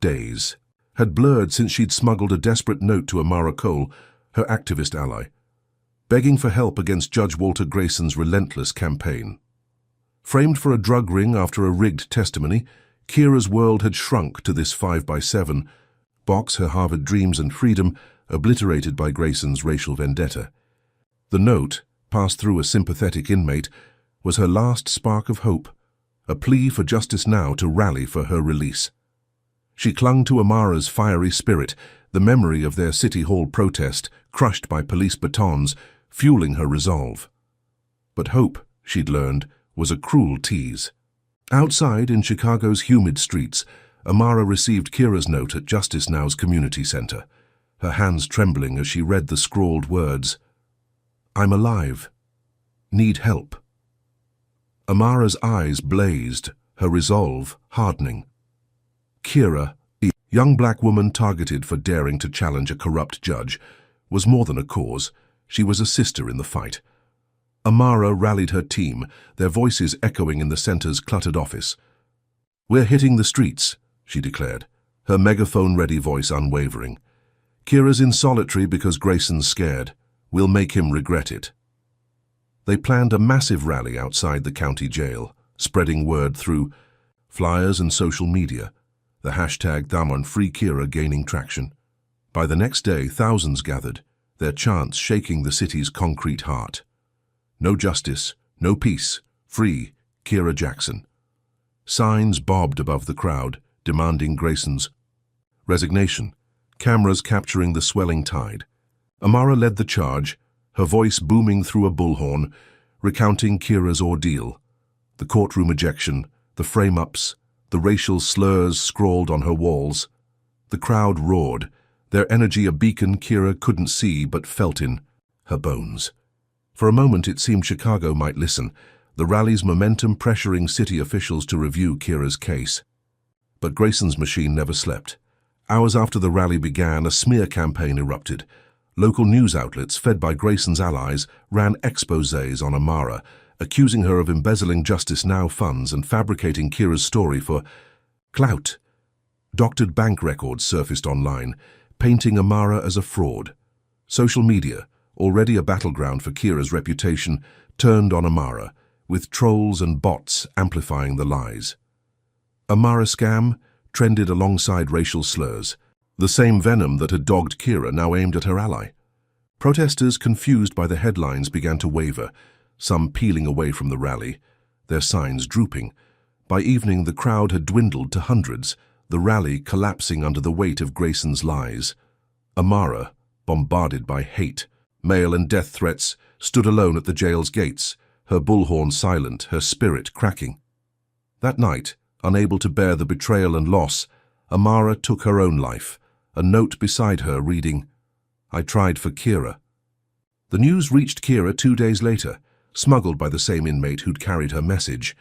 Days had blurred since she'd smuggled a desperate note to Amara Cole, her activist ally, begging for help against Judge Walter Grayson's relentless campaign. Framed for a drug ring after a rigged testimony, Kira's world had shrunk to this 5x7 box, her Harvard dreams and freedom obliterated by Grayson's racial vendetta. The note, passed through a sympathetic inmate, was her last spark of hope, a plea for justice now to rally for her release. She clung to Amara's fiery spirit, the memory of their City Hall protest, crushed by police batons, fueling her resolve. But hope, she'd learned, was a cruel tease. Outside, in Chicago's humid streets, Amara received Kira's note at Justice Now's community center, her hands trembling as she read the scrawled words, "I'm alive. Need help." Amara's eyes blazed, her resolve hardening. Kira, a young black woman targeted for daring to challenge a corrupt judge, was more than a cause. She was a sister in the fight. Amara rallied her team, their voices echoing in the center's cluttered office. "We're hitting the streets," she declared, her megaphone-ready voice unwavering. "Kira's in solitary because Grayson's scared. We'll make him regret it." They planned a massive rally outside the county jail, spreading word through flyers and social media, the hashtag #ThemonFreeKira gaining traction. By the next day, thousands gathered, their chants shaking the city's concrete heart. No justice, no peace, free Kira Jackson. Signs bobbed above the crowd, demanding Grayson's resignation, cameras capturing the swelling tide. Amara led the charge, her voice booming through a bullhorn, recounting Kira's ordeal, the courtroom ejection, the frame-ups, the racial slurs scrawled on her walls. The crowd roared, their energy a beacon Kira couldn't see but felt in her bones. For a moment it seemed Chicago might listen, the rally's momentum pressuring city officials to review Kira's case. But Grayson's machine never slept. Hours after the rally began, a smear campaign erupted. Local news outlets, fed by Grayson's allies, ran exposés on Amara, accusing her of embezzling Justice Now funds and fabricating Kira's story for clout. Doctored bank records surfaced online, painting Amara as a fraud. Social media, already a battleground for Kira's reputation, turned on Amara, with trolls and bots amplifying the lies. Amara scam trended alongside racial slurs. The same venom that had dogged Kira now aimed at her ally. Protesters, confused by the headlines, began to waver, some peeling away from the rally, their signs drooping. By evening, the crowd had dwindled to hundreds, the rally collapsing under the weight of Grayson's lies. Amara, bombarded by hate, mail and death threats, stood alone at the jail's gates, her bullhorn silent, her spirit cracking. That night, unable to bear the betrayal and loss, Amara took her own life, a note beside her reading, "I tried for Kira." The news reached Kira 2 days later, smuggled by the same inmate who'd carried her message.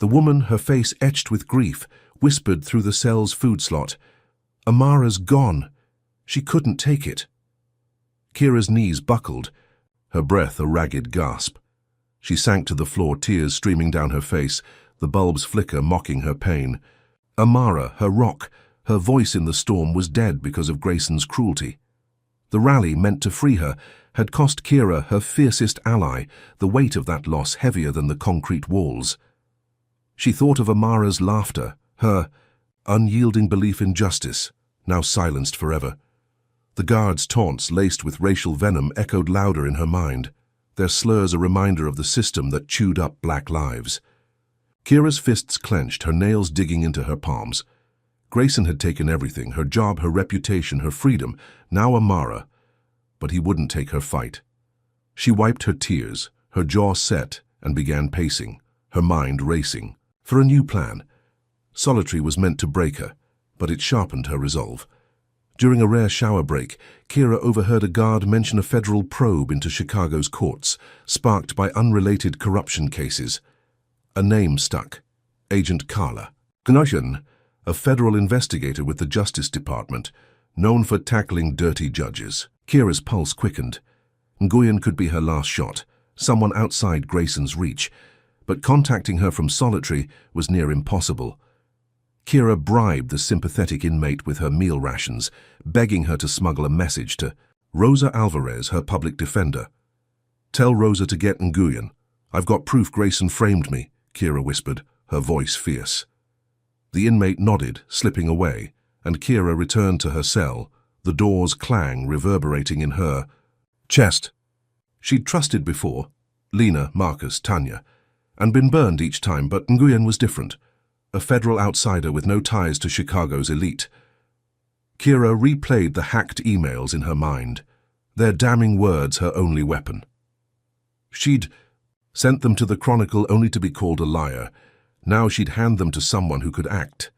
The woman, her face etched with grief, whispered through the cell's food slot, "Amara's gone. She couldn't take it." Kira's knees buckled, her breath a ragged gasp. She sank to the floor, tears streaming down her face, the bulb's flicker mocking her pain. Amara, her rock, her voice in the storm, was dead because of Grayson's cruelty. The rally, meant to free her, had cost Kira her fiercest ally, the weight of that loss heavier than the concrete walls. She thought of Amara's laughter, her unyielding belief in justice, now silenced forever. The guards' taunts, laced with racial venom, echoed louder in her mind, their slurs a reminder of the system that chewed up black lives. Kira's fists clenched, her nails digging into her palms. Grayson had taken everything, her job, her reputation, her freedom, now Amara. But he wouldn't take her fight. She wiped her tears, her jaw set, and began pacing, her mind racing, for a new plan. Solitary was meant to break her, but it sharpened her resolve. During a rare shower break, Kira overheard a guard mention a federal probe into Chicago's courts, sparked by unrelated corruption cases. A name stuck: Agent Carla. Gnushin, a federal investigator with the Justice Department, known for tackling dirty judges. Kira's pulse quickened. Nguyen could be her last shot, someone outside Grayson's reach, but contacting her from Solitary was near impossible. Kira bribed the sympathetic inmate with her meal rations, begging her to smuggle a message to Rosa Alvarez, her public defender. "Tell Rosa to get Nguyen. I've got proof Grayson framed me," Kira whispered, her voice fierce. The inmate nodded, slipping away, and Kira returned to her cell, the door's clang reverberating in her chest. She'd trusted before, Lena, Marcus, Tanya, and been burned each time, but Nguyen was different, a federal outsider with no ties to Chicago's elite. Kira replayed the hacked emails in her mind, their damning words her only weapon. She'd sent them to the Chronicle only to be called a liar. Now she'd hand them to someone who could act.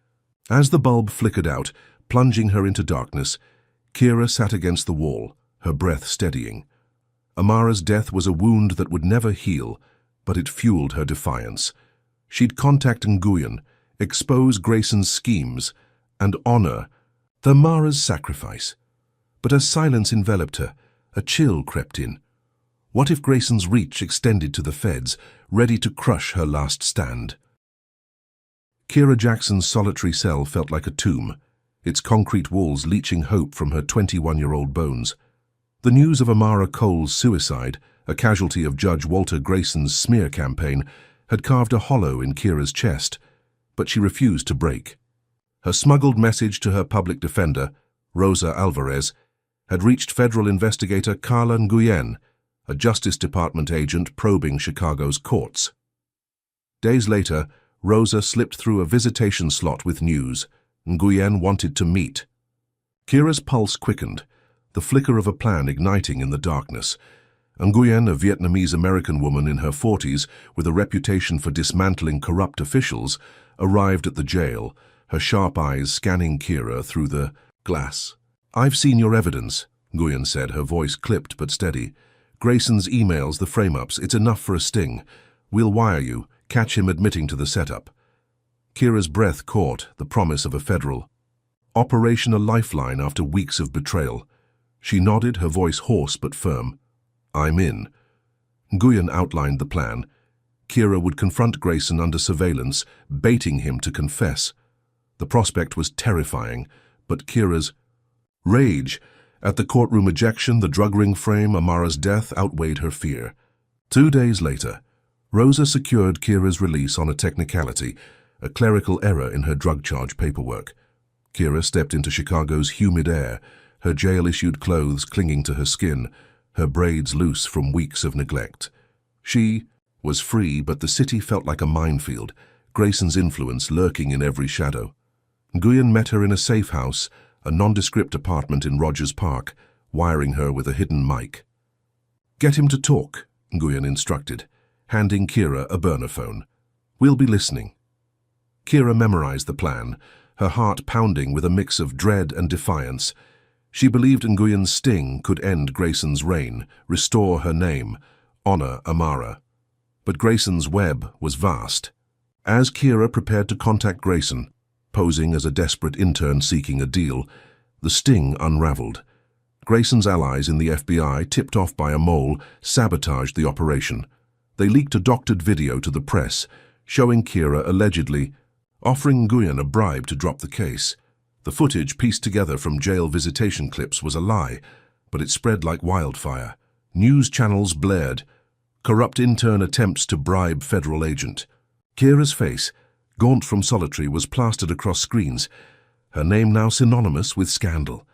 As the bulb flickered out, plunging her into darkness, Kira sat against the wall, her breath steadying. Amara's death was a wound that would never heal, but it fueled her defiance. She'd contact Nguyen, expose Grayson's schemes, and honor Amara's sacrifice. But as silence enveloped her, a chill crept in. What if Grayson's reach extended to the feds, ready to crush her last stand? Kira Jackson's solitary cell felt like a tomb, its concrete walls leaching hope from her 21-year-old bones. The news of Amara Cole's suicide, a casualty of Judge Walter Grayson's smear campaign, had carved a hollow in Kira's chest, but she refused to break. Her smuggled message to her public defender, Rosa Alvarez, had reached federal investigator Carla Nguyen, a Justice Department agent probing Chicago's courts. Days later, Rosa slipped through a visitation slot with news. Nguyen wanted to meet. Kira's pulse quickened, the flicker of a plan igniting in the darkness. Nguyen, a Vietnamese-American woman in her 40s with a reputation for dismantling corrupt officials, arrived at the jail, her sharp eyes scanning Kira through the glass. "I've seen your evidence," Nguyen said, her voice clipped but steady. "Grayson's emails, the frame-ups, it's enough for a sting. We'll wire you, catch him admitting to the setup." Kira's breath caught, the promise of a federal Operation a Lifeline after weeks of betrayal. She nodded, her voice hoarse but firm. I'm in. Nguyen outlined the plan. Kira would confront Grayson under surveillance, baiting him to confess. The prospect was terrifying, but Kira's rage at the courtroom ejection, the drug ring frame, Amara's death outweighed her fear. 2 days later, Rosa secured Kira's release on a technicality, a clerical error in her drug charge paperwork. Kira stepped into Chicago's humid air, her jail-issued clothes clinging to her skin, her braids loose from weeks of neglect. She was free, but the city felt like a minefield, Grayson's influence lurking in every shadow. Nguyen met her in a safe house, a nondescript apartment in Rogers Park, wiring her with a hidden mic. Get him to talk, Nguyen instructed, handing Kira a burner phone. We'll be listening. Kira memorized the plan, her heart pounding with a mix of dread and defiance. She believed Nguyen's sting could end Grayson's reign, restore her name, honor Amara. But Grayson's web was vast. As Kira prepared to contact Grayson, posing as a desperate intern seeking a deal, the sting unraveled. Grayson's allies in the FBI, tipped off by a mole, sabotaged the operation. They leaked a doctored video to the press, showing Kira allegedly offering Nguyen a bribe to drop the case. The footage pieced together from jail visitation clips was a lie, but it spread like wildfire. News channels blared. Corrupt intern attempts to bribe federal agent. Kira's face, gaunt from solitary, was plastered across screens, her name now synonymous with scandal.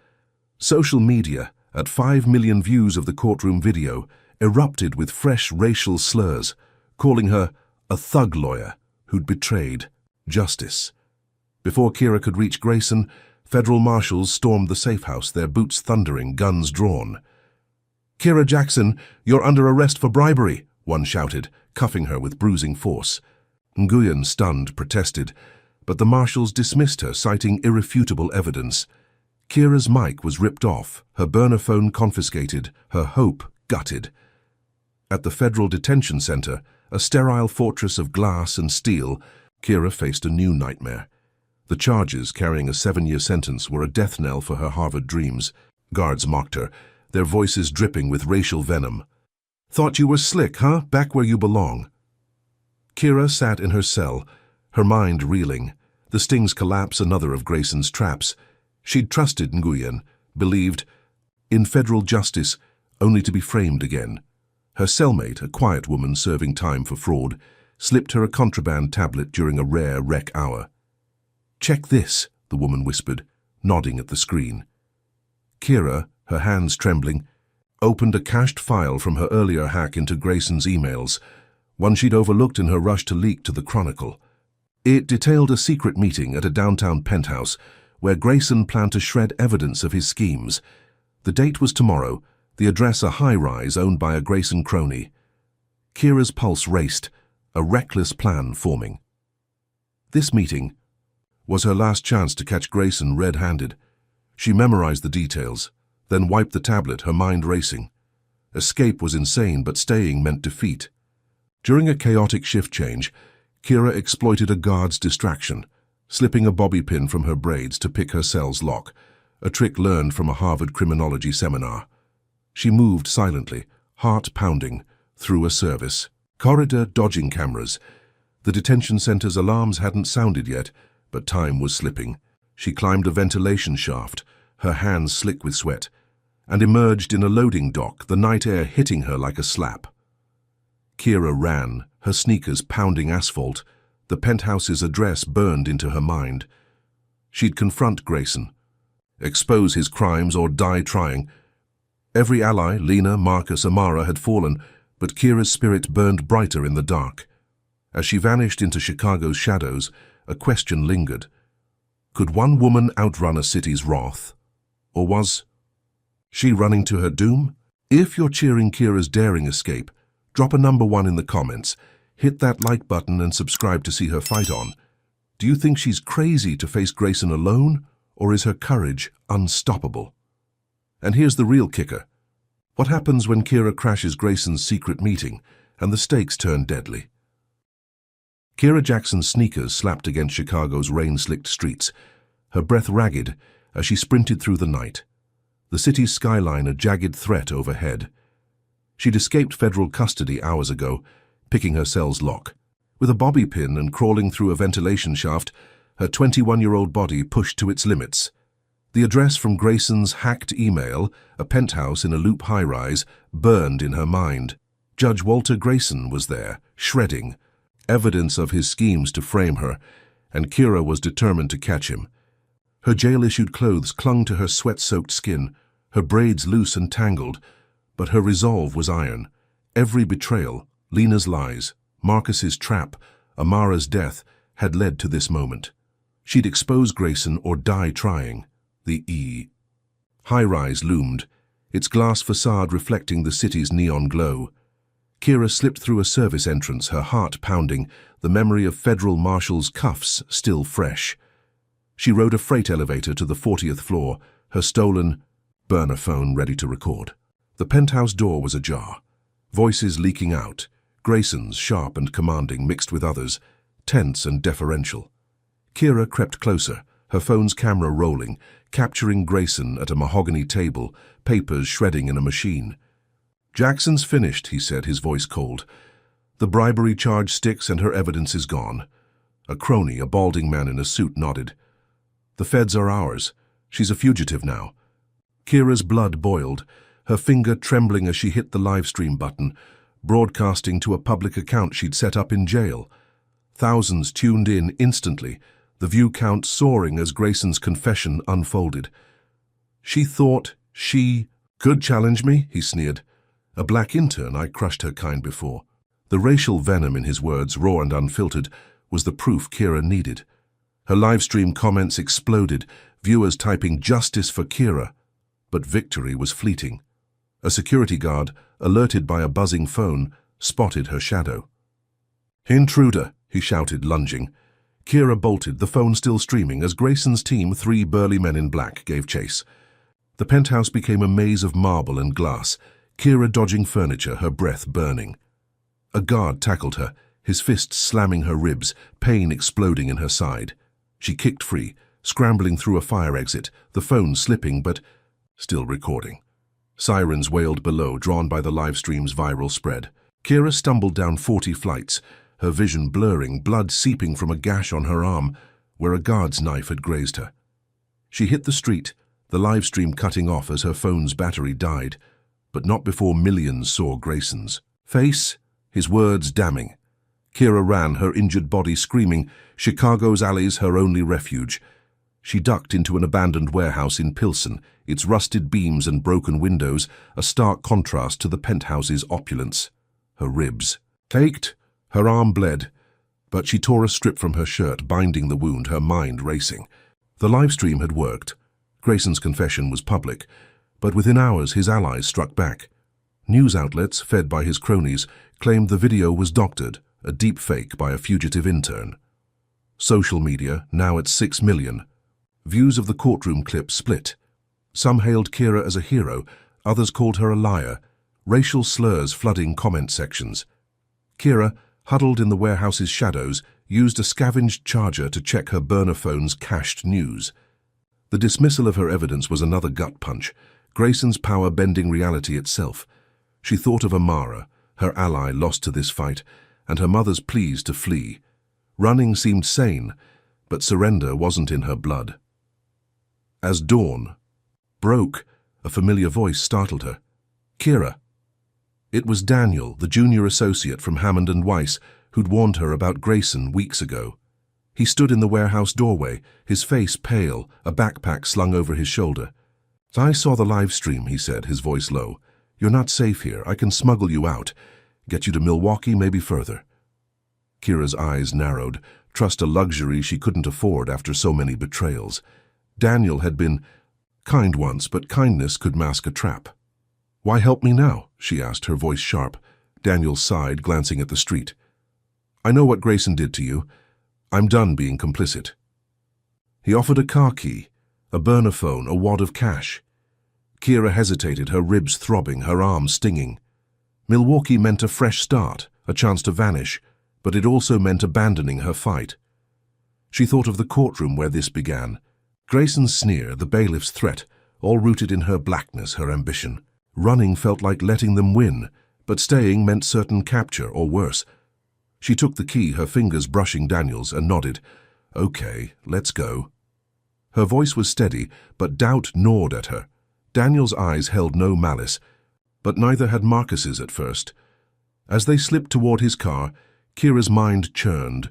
Social media, at 5 million views of the courtroom video, erupted with fresh racial slurs, calling her a thug lawyer who'd betrayed justice. Before Kira could reach Grayson, federal marshals stormed the safe house, their boots thundering, guns drawn. Kira Jackson, you're under arrest for bribery, one shouted, cuffing her with bruising force. Nguyen, stunned, protested, but the marshals dismissed her, citing irrefutable evidence. Kira's mic was ripped off, her burner phone confiscated, her hope gutted. At the federal detention center, a sterile fortress of glass and steel, Kira faced a new nightmare. The charges, carrying a 7-year sentence, were a death knell for her Harvard dreams. Guards mocked her, their voices dripping with racial venom. Thought you were slick, huh? Back where you belong. Kira sat in her cell, her mind reeling. The sting's collapse, another of Grayson's traps. She'd trusted Nguyen, believed in federal justice, only to be framed again. Her cellmate, a quiet woman serving time for fraud, slipped her a contraband tablet during a rare rec hour. Check this, the woman whispered, nodding at the screen. Kira, her hands trembling, opened a cached file from her earlier hack into Grayson's emails, one she'd overlooked in her rush to leak to the Chronicle. It detailed a secret meeting at a downtown penthouse where Grayson planned to shred evidence of his schemes. The date was tomorrow, the address a high-rise owned by a Grayson crony. Kira's pulse raced, a reckless plan forming. This meeting was her last chance to catch Grayson red-handed. She memorized the details, then wiped the tablet, her mind racing. Escape was insane, but staying meant defeat. During a chaotic shift change, Kira exploited a guard's distraction, slipping a bobby pin from her braids to pick her cell's lock, a trick learned from a Harvard criminology seminar. She moved silently, heart pounding, through a service corridor, dodging cameras. The detention center's alarms hadn't sounded yet, but time was slipping. She climbed a ventilation shaft, her hands slick with sweat, and emerged in a loading dock, the night air hitting her like a slap. Kira ran, her sneakers pounding asphalt, the penthouse's address burned into her mind. She'd confront Grayson, expose his crimes or die trying. Every ally, Lena, Marcus, Amara, had fallen, but Kira's spirit burned brighter in the dark. As she vanished into Chicago's shadows, a question lingered. Could one woman outrun a city's wrath? Or was she running to her doom? If you're cheering Kira's daring escape, drop a number 1 in the comments, hit that like button and subscribe to see her fight on. Do you think she's crazy to face Grayson alone, or is her courage unstoppable? And here's the real kicker. What happens when Kira crashes Grayson's secret meeting and the stakes turn deadly? Kira Jackson's sneakers slapped against Chicago's rain-slicked streets. her breath ragged as she sprinted through the night, the city's skyline a jagged threat overhead. She'd escaped federal custody hours ago, picking her cell's lock. With a bobby pin and crawling through a ventilation shaft, her 21-year-old body pushed to its limits. The address from Grayson's hacked email, a penthouse in a loop high-rise, burned in her mind. Judge Walter Grayson was there, shredding, evidence of his schemes to frame her, and Kira was determined to catch him. Her jail-issued clothes clung to her sweat-soaked skin, her braids loose and tangled, but her resolve was iron. Every betrayal, Lena's lies, Marcus's trap, Amara's death, had led to this moment. She'd expose Grayson or die trying. The E. High-rise loomed, its glass facade reflecting the city's neon glow. Kira slipped through a service entrance, her heart pounding, the memory of federal marshal's cuffs still fresh. She rode a freight elevator to the 40th floor, her stolen burner phone ready to record. The penthouse door was ajar, voices leaking out, Grayson's sharp and commanding mixed with others, tense and deferential. Kira crept closer, her phone's camera rolling, capturing Grayson at a mahogany table, papers shredding in a machine. "Jackson's finished," he said, his voice cold. "The bribery charge sticks and her evidence is gone." A crony, a balding man in a suit, nodded. "The feds are ours. She's a fugitive now." Kira's blood boiled, her finger trembling as she hit the livestream button, broadcasting to a public account she'd set up in jail. Thousands tuned in instantly, the view count soaring as Grayson's confession unfolded. "She thought she could challenge me," he sneered. "A black intern, I crushed her kind before." The racial venom in his words, raw and unfiltered, was the proof Kira needed. Her livestream comments exploded, viewers typing "justice for Kira," but victory was fleeting. A security guard, alerted by a buzzing phone, spotted her shadow. "Intruder," he shouted, lunging. Kira bolted, the phone still streaming, as Grayson's team, 3 burly men in black, gave chase. The penthouse became a maze of marble and glass, Kira dodging furniture, her breath burning. A guard tackled her, his fists slamming her ribs, pain exploding in her side. She kicked free, scrambling through a fire exit, the phone slipping but still recording. Sirens wailed below, drawn by the livestream's viral spread. Kira stumbled down 40 flights, her vision blurring, blood seeping from a gash on her arm, where a guard's knife had grazed her. She hit the street, the livestream cutting off as her phone's battery died, but not before millions saw Grayson's face, his words damning. Kira ran, her injured body screaming, Chicago's alleys her only refuge. She ducked into an abandoned warehouse in Pilsen, its rusted beams and broken windows a stark contrast to the penthouse's opulence. Her ribs ached, her arm bled, but she tore a strip from her shirt, binding the wound, her mind racing. The livestream had worked. Grayson's confession was public, but within hours his allies struck back. News outlets, fed by his cronies, claimed the video was doctored, a deep fake by a fugitive intern. Social media, now at 6 million. Views of the courtroom clip split. Some hailed Kira as a hero, others called her a liar, racial slurs flooding comment sections. Kira, huddled in the warehouse's shadows, used a scavenged charger to check her burner phone's cached news. The dismissal of her evidence was another gut punch, Grayson's power bending reality itself. She thought of Amara, her ally lost to this fight, and her mother's pleas to flee. Running seemed sane, but surrender wasn't in her blood. As dawn broke, a familiar voice startled her. "Kira." It was Daniel, the junior associate from Hammond and Weiss, who'd warned her about Grayson weeks ago. He stood in the warehouse doorway, his face pale, a backpack slung over his shoulder. "I saw the live stream," he said, his voice low. "You're not safe here. I can smuggle you out. Get you to Milwaukee, maybe further." Kira's eyes narrowed, trust a luxury she couldn't afford after so many betrayals. Daniel had been kind once, but kindness could mask a trap. "Why help me now?" she asked, her voice sharp. Daniel sighed, glancing at the street. "I know what Grayson did to you. I'm done being complicit." He offered a car key, a burner phone, a wad of cash. Kira hesitated, her ribs throbbing, her arms stinging. Milwaukee meant a fresh start, a chance to vanish, but it also meant abandoning her fight. She thought of the courtroom where this began, Grayson's sneer, the bailiff's threat, all rooted in her blackness, her ambition. Running felt like letting them win, but staying meant certain capture or worse. She took the key, her fingers brushing Daniel's, and nodded. "Okay, let's go." Her voice was steady, but doubt gnawed at her. Daniel's eyes held no malice, but neither had Marcus's at first. As they slipped toward his car, Kira's mind churned.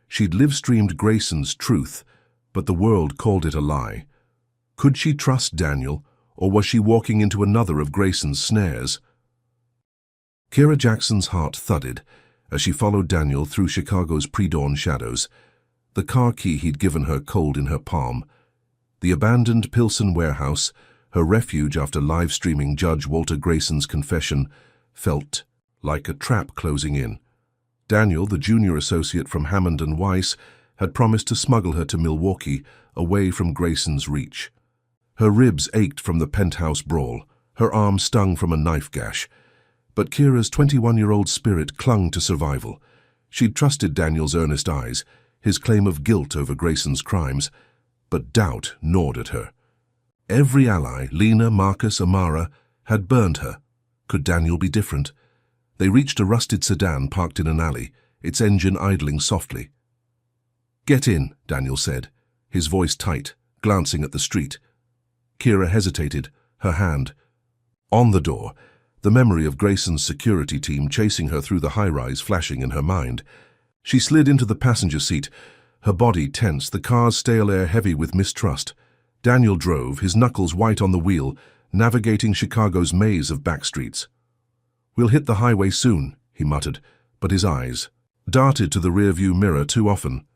She'd live-streamed Grayson's truth, but the world called it a lie. Could she trust Daniel, or was she walking into another of Grayson's snares? Kira Jackson's heart thudded as she followed Daniel through Chicago's pre-dawn shadows, the car key he'd given her cold in her palm. The abandoned Pilsen warehouse, her refuge after live-streaming Judge Walter Grayson's confession, felt like a trap closing in. Daniel, the junior associate from Hammond and Weiss, had promised to smuggle her to Milwaukee, away from Grayson's reach. Her ribs ached from the penthouse brawl, her arm stung from a knife gash. But Kira's 21-year-old spirit clung to survival. She'd trusted Daniel's earnest eyes, his claim of guilt over Grayson's crimes, but doubt gnawed at her. Every ally, Lena, Marcus, Amara, had burned her. Could Daniel be different? They reached a rusted sedan parked in an alley, its engine idling softly. "Get in," Daniel said, his voice tight, glancing at the street. Kira hesitated, her hand on the door, the memory of Grayson's security team chasing her through the high-rise flashing in her mind. She slid into the passenger seat, her body tense, the car's stale air heavy with mistrust. Daniel drove, his knuckles white on the wheel, navigating Chicago's maze of backstreets. "We'll hit the highway soon," he muttered, but his eyes darted to the rearview mirror too often.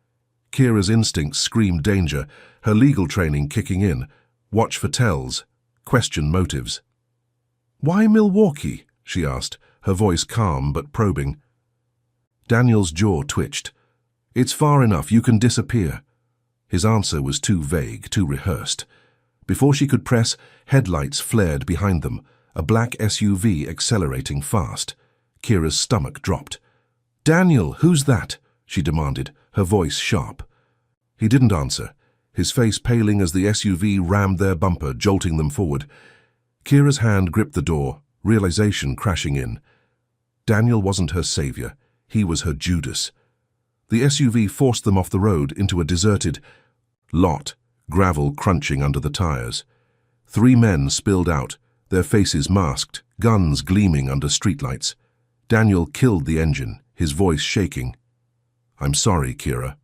Kira's instincts screamed danger, her legal training kicking in. Watch for tells, question motives. "Why Milwaukee?" she asked, her voice calm but probing. Daniel's jaw twitched. "It's far enough, you can disappear." His answer was too vague, too rehearsed. Before she could press, headlights flared behind them, a black SUV accelerating fast. Kira's stomach dropped. "Daniel, who's that?" she demanded, her voice sharp. He didn't answer, his face paling as the SUV rammed their bumper, jolting them forward. Kira's hand gripped the door, realization crashing in. Daniel wasn't her savior, he was her Judas. The SUV forced them off the road into a deserted lot, gravel crunching under the tires. 3 men spilled out, their faces masked, guns gleaming under streetlights. Daniel killed the engine, his voice shaking. "I'm sorry, Kira.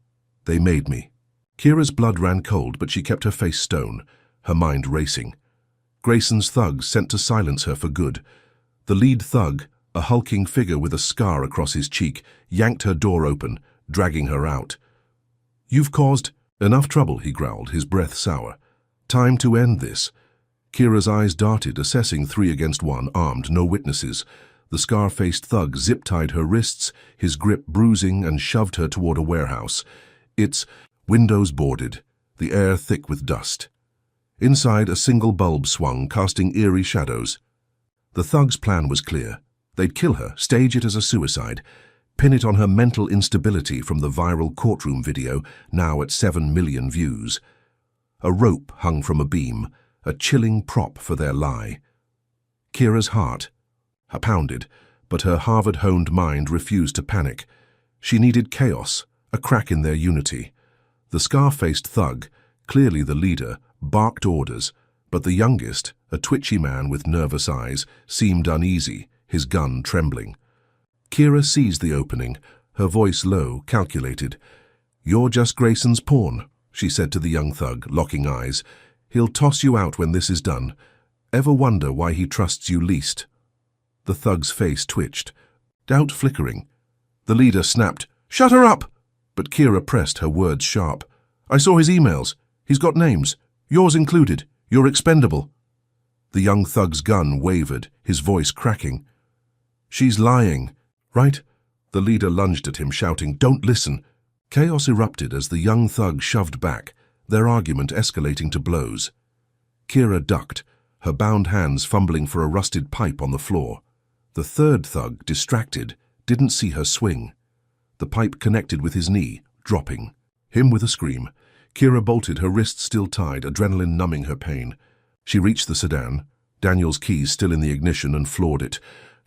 They made me." Kira's blood ran cold, but she kept her face stone, her mind racing. Grayson's thugs sent to silence her for good. The lead thug, a hulking figure with a scar across his cheek, yanked her door open, dragging her out. "You've caused enough trouble," he growled, his breath sour. "Time to end this." Kira's eyes darted, assessing 3 against 1, armed, no witnesses. The scar-faced thug zip-tied her wrists, his grip bruising, and shoved her toward a warehouse. Its windows boarded, the air thick with dust. Inside, a single bulb swung, casting eerie shadows. The thug's plan was clear. They'd kill her, stage it as a suicide, pin it on her mental instability from the viral courtroom video, now at 7 million views. A rope hung from a beam, a chilling prop for their lie. Kira's heart pounded, but her Harvard-honed mind refused to panic. She needed chaos, a crack in their unity. The scar-faced thug, clearly the leader, barked orders, but the youngest, a twitchy man with nervous eyes, seemed uneasy, his gun trembling. Kira seized the opening, her voice low, calculated. "You're just Grayson's pawn," she said to the young thug, locking eyes. "He'll toss you out when this is done. Ever wonder why he trusts you least?" The thug's face twitched, doubt flickering. The leader snapped, "Shut her up!" But Kira pressed, her words sharp. "I saw his emails. He's got names. Yours included. You're expendable." The young thug's gun wavered, his voice cracking. "She's lying, right?" The leader lunged at him, shouting, "Don't listen." Chaos erupted as the young thug shoved back, their argument escalating to blows. Kira ducked, her bound hands fumbling for a rusted pipe on the floor. The third thug, distracted, didn't see her swing. The pipe connected with his knee, dropping. Him with a scream. Kira bolted, her wrists still tied, adrenaline numbing her pain. She reached the sedan, Daniel's keys still in the ignition, and floored it,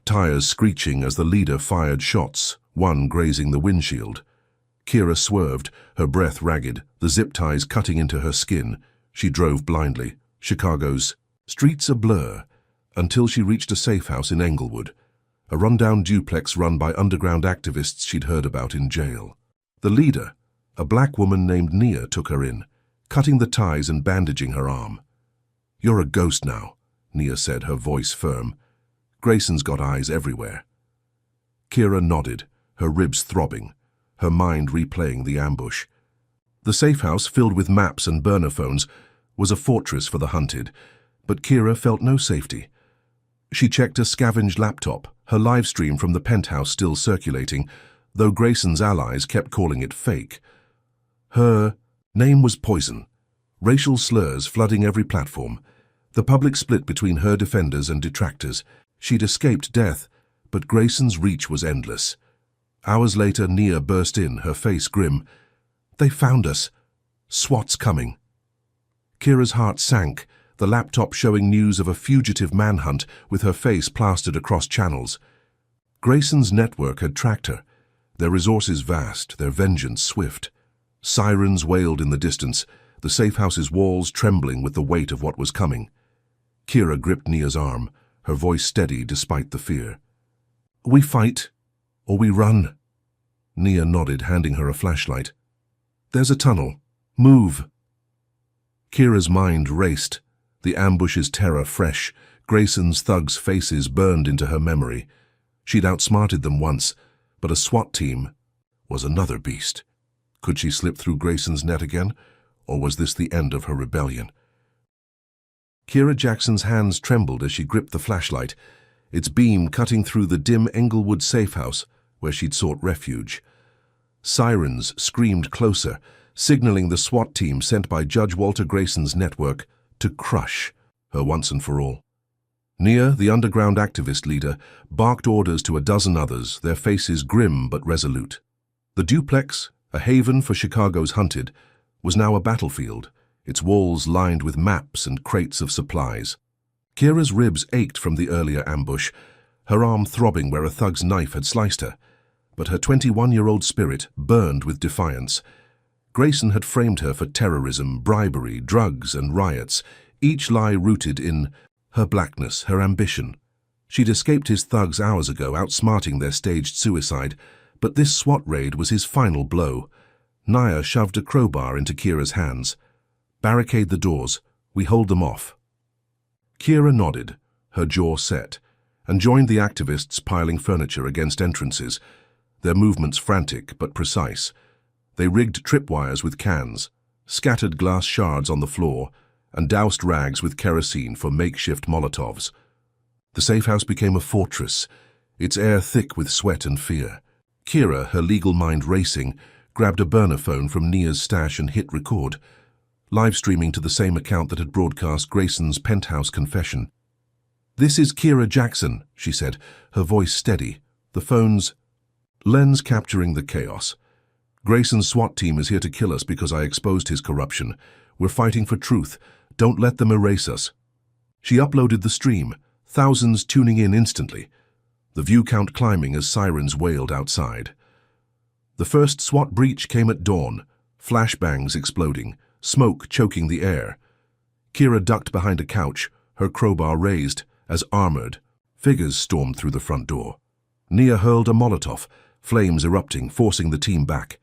tires screeching as the leader fired shots, one grazing the windshield. Kira swerved, her breath ragged, the zip ties cutting into her skin. She drove blindly, Chicago's streets a blur, until she reached a safe house in Englewood, a rundown duplex run by underground activists she'd heard about in jail. The leader, a black woman named Nia, took her in, cutting the ties and bandaging her arm. "You're a ghost now," Nia said, her voice firm. "Grayson's got eyes everywhere." Kira nodded, her ribs throbbing, her mind replaying the ambush. The safe house, filled with maps and burner phones, was a fortress for the hunted, but Kira felt no safety. She checked a scavenged laptop, her live stream from the penthouse still circulating, though Grayson's allies kept calling it fake. Her name was poison, racial slurs flooding every platform. The public split between her defenders and detractors. She'd escaped death, but Grayson's reach was endless. Hours later, Nia burst in, her face grim. "They found us. SWAT's coming." Kira's heart sank, the laptop showing news of a fugitive manhunt with her face plastered across channels. Grayson's network had tracked her, their resources vast, their vengeance swift. Sirens wailed in the distance, the safe house's walls trembling with the weight of what was coming. Kira gripped Nia's arm, her voice steady despite the fear. "We fight, or we run." Nia nodded, handing her a flashlight. "There's a tunnel. Move." Kira's mind raced, the ambush's terror fresh, Grayson's thugs' faces burned into her memory. She'd outsmarted them once, but a SWAT team was another beast. Could she slip through Grayson's net again, or was this the end of her rebellion? Kira Jackson's hands trembled as she gripped the flashlight, its beam cutting through the dim Englewood safe house where she'd sought refuge. Sirens screamed closer, signaling the SWAT team sent by Judge Walter Grayson's network to crush her once and for all. Nia, the underground activist leader, barked orders to a dozen others, their faces grim but resolute. The duplex, a haven for Chicago's hunted, was now a battlefield, its walls lined with maps and crates of supplies. Kira's ribs ached from the earlier ambush, her arm throbbing where a thug's knife had sliced her, but her 21-year-old spirit burned with defiance. Grayson had framed her for terrorism, bribery, drugs, and riots, each lie rooted in her blackness, her ambition. She'd escaped his thugs hours ago, outsmarting their staged suicide, but this SWAT raid was his final blow. Nia shoved a crowbar into Kira's hands. "Barricade the doors. We hold them off." Kira nodded, her jaw set, and joined the activists piling furniture against entrances, their movements frantic but precise. They rigged tripwires with cans, scattered glass shards on the floor, and doused rags with kerosene for makeshift Molotovs. The safe house became a fortress, its air thick with sweat and fear. Kira, her legal mind racing, grabbed a burner phone from Nia's stash and hit record, live streaming to the same account that had broadcast Grayson's penthouse confession. "This is Kira Jackson," she said, her voice steady, the phone's lens capturing the chaos. "Grayson's SWAT team is here to kill us because I exposed his corruption. We're fighting for truth. Don't let them erase us." She uploaded the stream, thousands tuning in instantly, the view count climbing as sirens wailed outside. The first SWAT breach came at dawn, flashbangs exploding, smoke choking the air. Kira ducked behind a couch, her crowbar raised, as armored figures stormed through the front door. Nia hurled a Molotov, flames erupting, forcing the team back.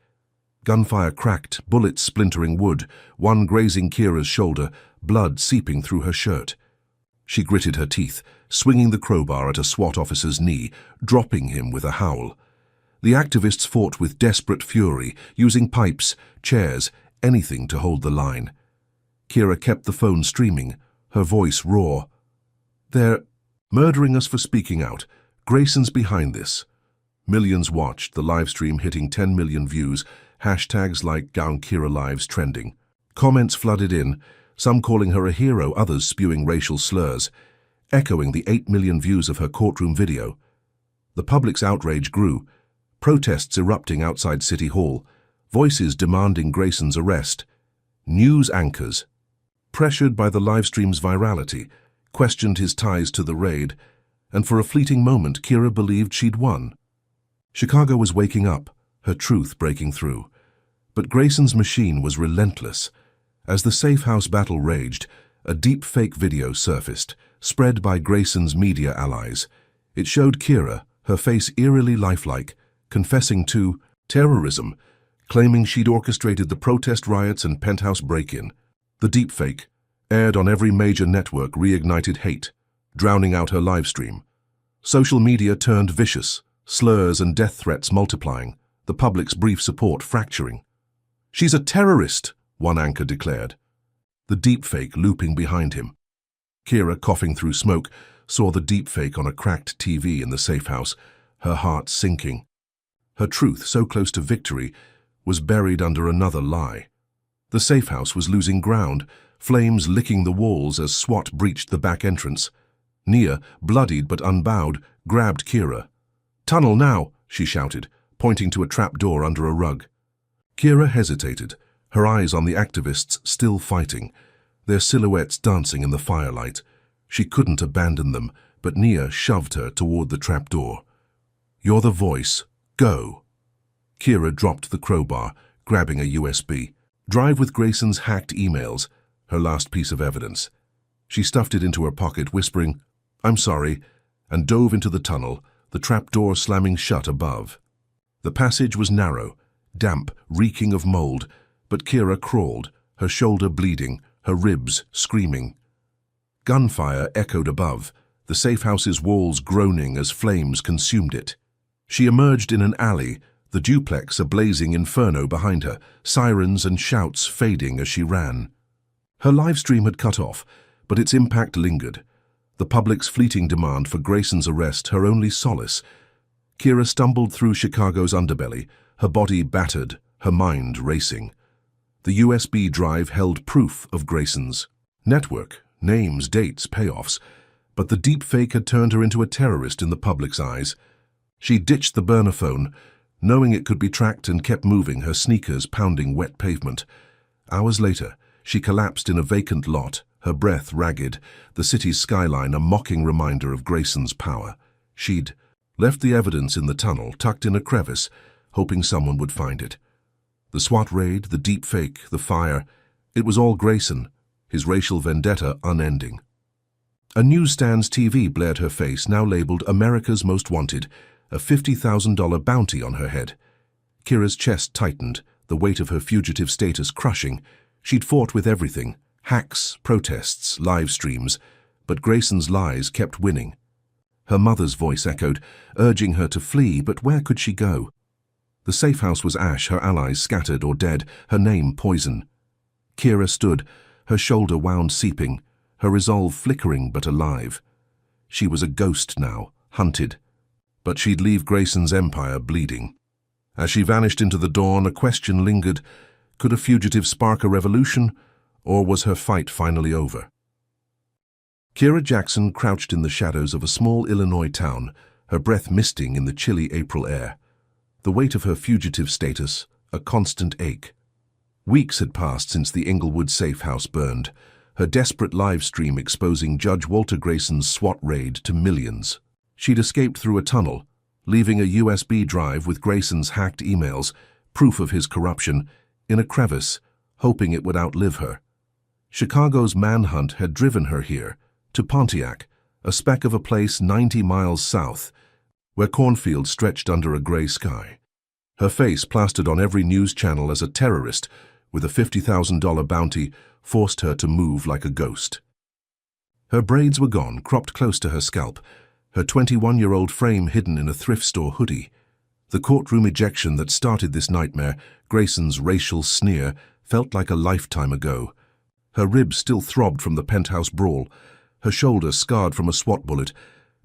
Gunfire cracked, bullets splintering wood, one grazing Kira's shoulder, blood seeping through her shirt. She gritted her teeth, swinging the crowbar at a SWAT officer's knee, dropping him with a howl. The activists fought with desperate fury, using pipes, chairs, anything to hold the line. Kira kept the phone streaming, her voice raw. "They're murdering us for speaking out. Grayson's behind this." Millions watched, the live stream hitting 10 million views, hashtags like #Kira Lives trending. Comments flooded in, some calling her a hero, others spewing racial slurs, echoing the 8 million views of her courtroom video. The public's outrage grew, protests erupting outside City Hall, voices demanding Grayson's arrest. News anchors, pressured by the livestream's virality, questioned his ties to the raid, and for a fleeting moment Kira believed she'd won. Chicago was waking up, her truth breaking through. But Grayson's machine was relentless. As the safe house battle raged, a deep fake video surfaced, spread by Grayson's media allies. It showed Kira, her face eerily lifelike, confessing to terrorism, claiming she'd orchestrated the protest riots and penthouse break-in. The deepfake, aired on every major network, reignited hate, drowning out her livestream. Social media turned vicious, slurs and death threats multiplying, the public's brief support fracturing. "She's a terrorist," one anchor declared. The deepfake looping behind him. Kira, coughing through smoke, saw the deepfake on a cracked TV in the safe house, her heart sinking. Her truth, so close to victory, was buried under another lie. The safe house was losing ground, flames licking the walls as SWAT breached the back entrance. Nia, bloodied but unbowed, grabbed Kira. "Tunnel now," she shouted, pointing to a trapdoor under a rug. Kira hesitated, her eyes on the activists still fighting, their silhouettes dancing in the firelight. She couldn't abandon them, but Nia shoved her toward the trapdoor. "You're the voice. Go." Kira dropped the crowbar, grabbing a USB. Drive with Grayson's hacked emails, her last piece of evidence. She stuffed it into her pocket, whispering, "I'm sorry," and dove into the tunnel, the trapdoor slamming shut above. The passage was narrow, damp, reeking of mold, but Kira crawled, her shoulder bleeding, her ribs screaming. Gunfire echoed above, the safe house's walls groaning as flames consumed it. She emerged in an alley, the duplex a blazing inferno behind her, sirens and shouts fading as she ran. Her livestream had cut off, but its impact lingered. The public's fleeting demand for Grayson's arrest her only solace. Kira stumbled through Chicago's underbelly, her body battered, her mind racing. The USB drive held proof of Grayson's network, names, dates, payoffs, but the deepfake had turned her into a terrorist in the public's eyes. She ditched the burner phone, knowing it could be tracked, and kept moving, her sneakers pounding wet pavement. Hours later, she collapsed in a vacant lot, her breath ragged, the city's skyline a mocking reminder of Grayson's power. She'd left the evidence in the tunnel, tucked in a crevice, hoping someone would find it. The SWAT raid, the deepfake, the fire, it was all Grayson, his racial vendetta unending. A newsstand's TV blared her face, now labeled America's Most Wanted, a $50,000 bounty on her head. Kira's chest tightened, the weight of her fugitive status crushing. She'd fought with everything, hacks, protests, live streams, but Grayson's lies kept winning. Her mother's voice echoed, urging her to flee, but where could she go? The safe house was ash, her allies scattered or dead, her name poison. Kira stood, her shoulder wound seeping, her resolve flickering but alive. She was a ghost now, hunted. But she'd leave Grayson's empire bleeding. As she vanished into the dawn, a question lingered. Could a fugitive spark a revolution, or was her fight finally over? Kira Jackson crouched in the shadows of a small Illinois town, her breath misting in the chilly April air. The weight of her fugitive status, a constant ache. Weeks had passed since the Inglewood safe house burned, her desperate live stream exposing Judge Walter Grayson's SWAT raid to millions. She'd escaped through a tunnel, leaving a USB drive with Grayson's hacked emails, proof of his corruption, in a crevice, hoping it would outlive her. Chicago's manhunt had driven her here, to Pontiac, a speck of a place 90 miles south, where cornfields stretched under a gray sky. Her face, plastered on every news channel as a terrorist, with a $50,000 bounty, forced her to move like a ghost. Her braids were gone, cropped close to her scalp, her 21-year-old frame hidden in a thrift store hoodie. The courtroom ejection that started this nightmare, Grayson's racial sneer, felt like a lifetime ago. Her ribs still throbbed from the penthouse brawl, her shoulder scarred from a SWAT bullet,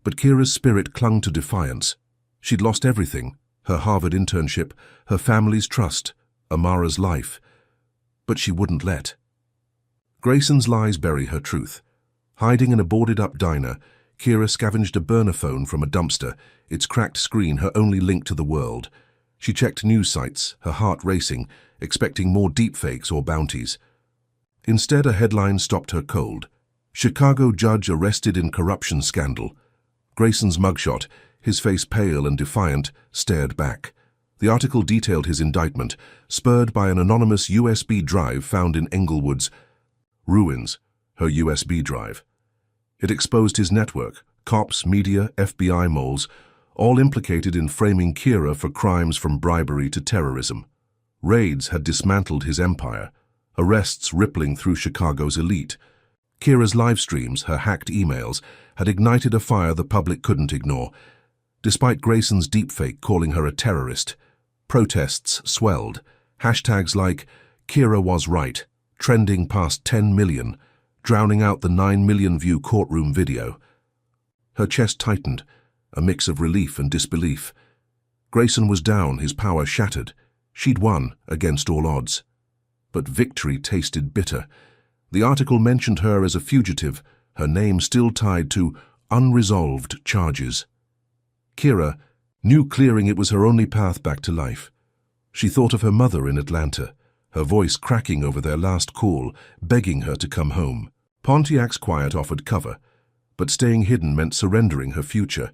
but Kira's spirit clung to defiance. She'd lost everything, her Harvard internship, her family's trust, Amara's life. But she wouldn't let. Grayson's lies bury her truth. Hiding in a boarded-up diner, Kira scavenged a burner phone from a dumpster, its cracked screen her only link to the world. She checked news sites, her heart racing, expecting more deepfakes or bounties. Instead, a headline stopped her cold. Chicago judge arrested in corruption scandal. Grayson's mugshot, his face pale and defiant, stared back. The article detailed his indictment, spurred by an anonymous USB drive found in Englewood's ruins, her USB drive. It exposed his network, cops, media, FBI moles, all implicated in framing Kira for crimes from bribery to terrorism. Raids had dismantled his empire, arrests rippling through Chicago's elite. Kira's live streams, her hacked emails, had ignited a fire the public couldn't ignore. Despite Grayson's deepfake calling her a terrorist, protests swelled. Hashtags like Kira was right, trending past 10 million, drowning out the 9 million view courtroom video. Her chest tightened, a mix of relief and disbelief. Grayson was down, his power shattered. She'd won against all odds. But victory tasted bitter. The article mentioned her as a fugitive, her name still tied to unresolved charges. Kira knew clearing it was her only path back to life. She thought of her mother in Atlanta, her voice cracking over their last call, begging her to come home. Pontiac's quiet offered cover, but staying hidden meant surrendering her future.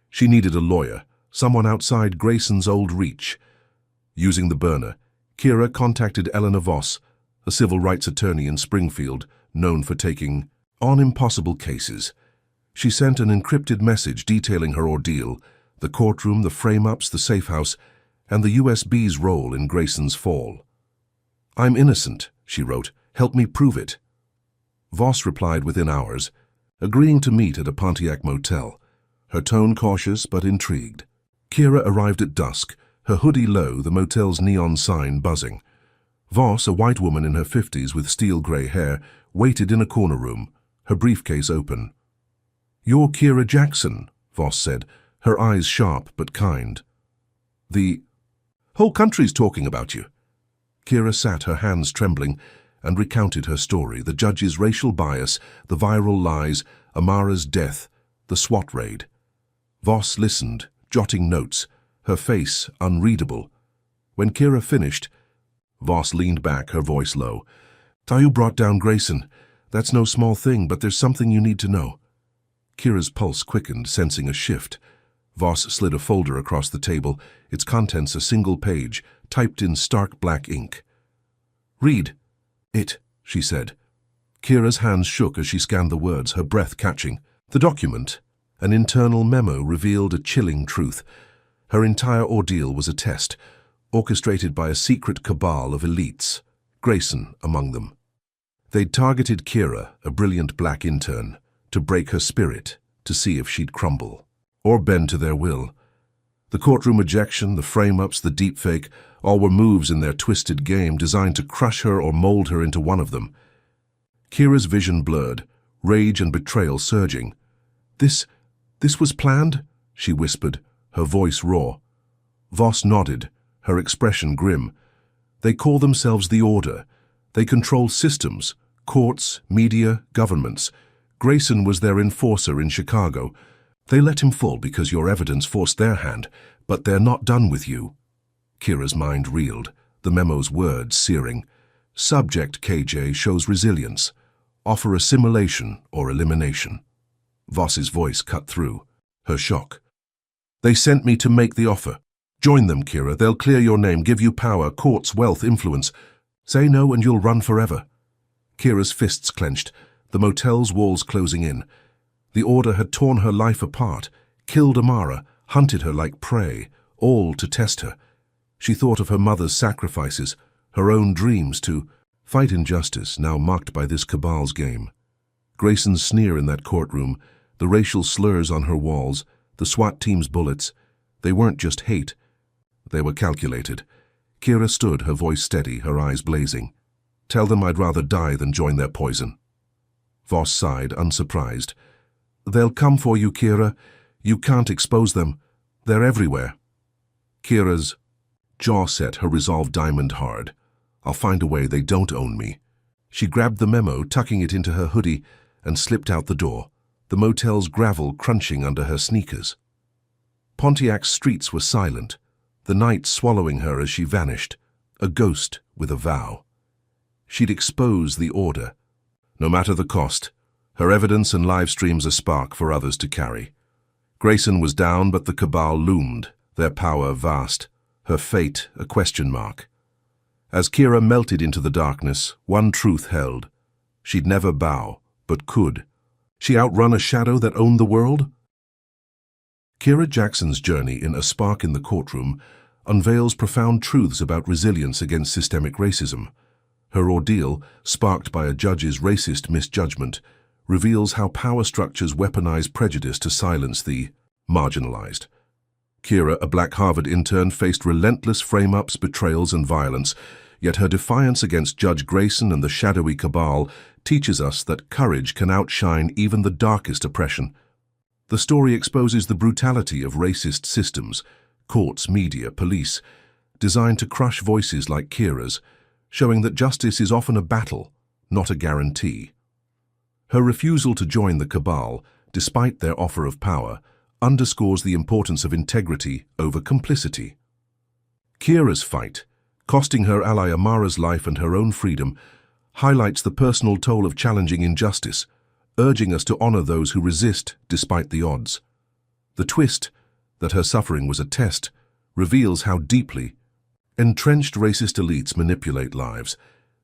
She needed a lawyer, someone outside Grayson's old reach. Using the burner, Kira contacted Eleanor Voss, a civil rights attorney in Springfield, known for taking on impossible cases. She sent an encrypted message detailing her ordeal, the courtroom, the frame-ups, the safe house, and the USB's role in Grayson's fall. "I'm innocent," she wrote. "Help me prove it." Voss replied within hours, agreeing to meet at a Pontiac motel, her tone cautious but intrigued. Kira arrived at dusk, her hoodie low, the motel's neon sign buzzing. Voss, a white woman in her 50s with steel-grey hair, waited in a corner room, her briefcase open. "You're Kira Jackson," Voss said, her eyes sharp but kind. "The whole country's talking about you." Kira sat, her hands trembling, and recounted her story, the judge's racial bias, the viral lies, Amara's death, the SWAT raid. Voss listened, jotting notes, her face unreadable. When Kira finished, Voss leaned back, her voice low. "Tayu brought down Grayson. That's no small thing, but there's something you need to know." Kira's pulse quickened, sensing a shift. Voss slid a folder across the table, its contents a single page, typed in stark black ink. "Read it," she said. Kira's hands shook as she scanned the words, her breath catching. The document, an internal memo, revealed a chilling truth. Her entire ordeal was a test, orchestrated by a secret cabal of elites, Grayson among them. They'd targeted Kira, a brilliant black intern, to break her spirit, to see if she'd crumble, or bend to their will. The courtroom ejection, the frame-ups, the deepfake, all were moves in their twisted game designed to crush her or mold her into one of them. Kira's vision blurred, rage and betrayal surging. This was planned?" she whispered, her voice raw. Voss nodded, her expression grim. "They call themselves the Order. They control systems, courts, media, governments. Grayson was their enforcer in Chicago. They let him fall because your evidence forced their hand, but they're not done with you." Kira's mind reeled, the memo's words searing. "Subject KJ shows resilience. Offer assimilation or elimination." Voss's voice cut through, her shock. "They sent me to make the offer. Join them, Kira. They'll clear your name, give you power, courts, wealth, influence. Say no and you'll run forever." Kira's fists clenched, the motel's walls closing in. The Order had torn her life apart, killed Amara, hunted her like prey, all to test her. She thought of her mother's sacrifices, her own dreams to fight injustice, now mocked by this cabal's game. Grayson's sneer in that courtroom, the racial slurs on her walls, the SWAT team's bullets, they weren't just hate. They were calculated. Kira stood, her voice steady, her eyes blazing. "Tell them I'd rather die than join their poison." Voss sighed, unsurprised. "They'll come for you, Kira. You can't expose them. They're everywhere." Kira's jaw set, her resolve diamond hard. "I'll find a way they don't own me." She grabbed the memo, tucking it into her hoodie, and slipped out the door, the motel's gravel crunching under her sneakers. Pontiac's streets were silent, the night swallowing her as she vanished, a ghost with a vow. She'd expose the order. No matter the cost, her evidence and live streams a spark for others to carry. Grayson was down, but the cabal loomed, their power vast, her fate a question mark. As Kira melted into the darkness, one truth held. She'd never bow, but could. She outrun a shadow that owned the world? Kira Jackson's journey in A Spark in the Courtroom unveils profound truths about resilience against systemic racism. Her ordeal, sparked by a judge's racist misjudgment, reveals how power structures weaponize prejudice to silence the marginalized. Kira, a black Harvard intern, faced relentless frame-ups, betrayals, and violence, yet her defiance against Judge Grayson and the shadowy cabal teaches us that courage can outshine even the darkest oppression. The story exposes the brutality of racist systems, courts, media, police, designed to crush voices like Kira's, showing that justice is often a battle, not a guarantee. Her refusal to join the cabal, despite their offer of power, underscores the importance of integrity over complicity. Kira's fight, costing her ally Amara's life and her own freedom, highlights the personal toll of challenging injustice, urging us to honor those who resist despite the odds. The twist, that her suffering was a test, reveals how deeply entrenched racist elites manipulate lives,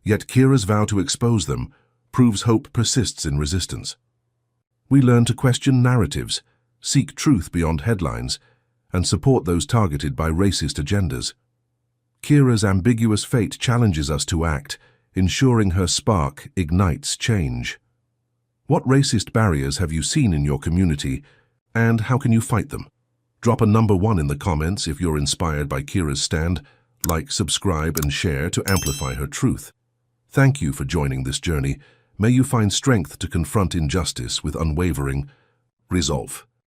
yet Kira's vow to expose them proves hope persists in resistance. We learn to question narratives, seek truth beyond headlines, and support those targeted by racist agendas. Kira's ambiguous fate challenges us to act, ensuring her spark ignites change. What racist barriers have you seen in your community, and how can you fight them? Drop a number 1 in the comments if you're inspired by Kira's stand. Like, subscribe, and share to amplify her truth. Thank you for joining this journey. May you find strength to confront injustice with unwavering resolve.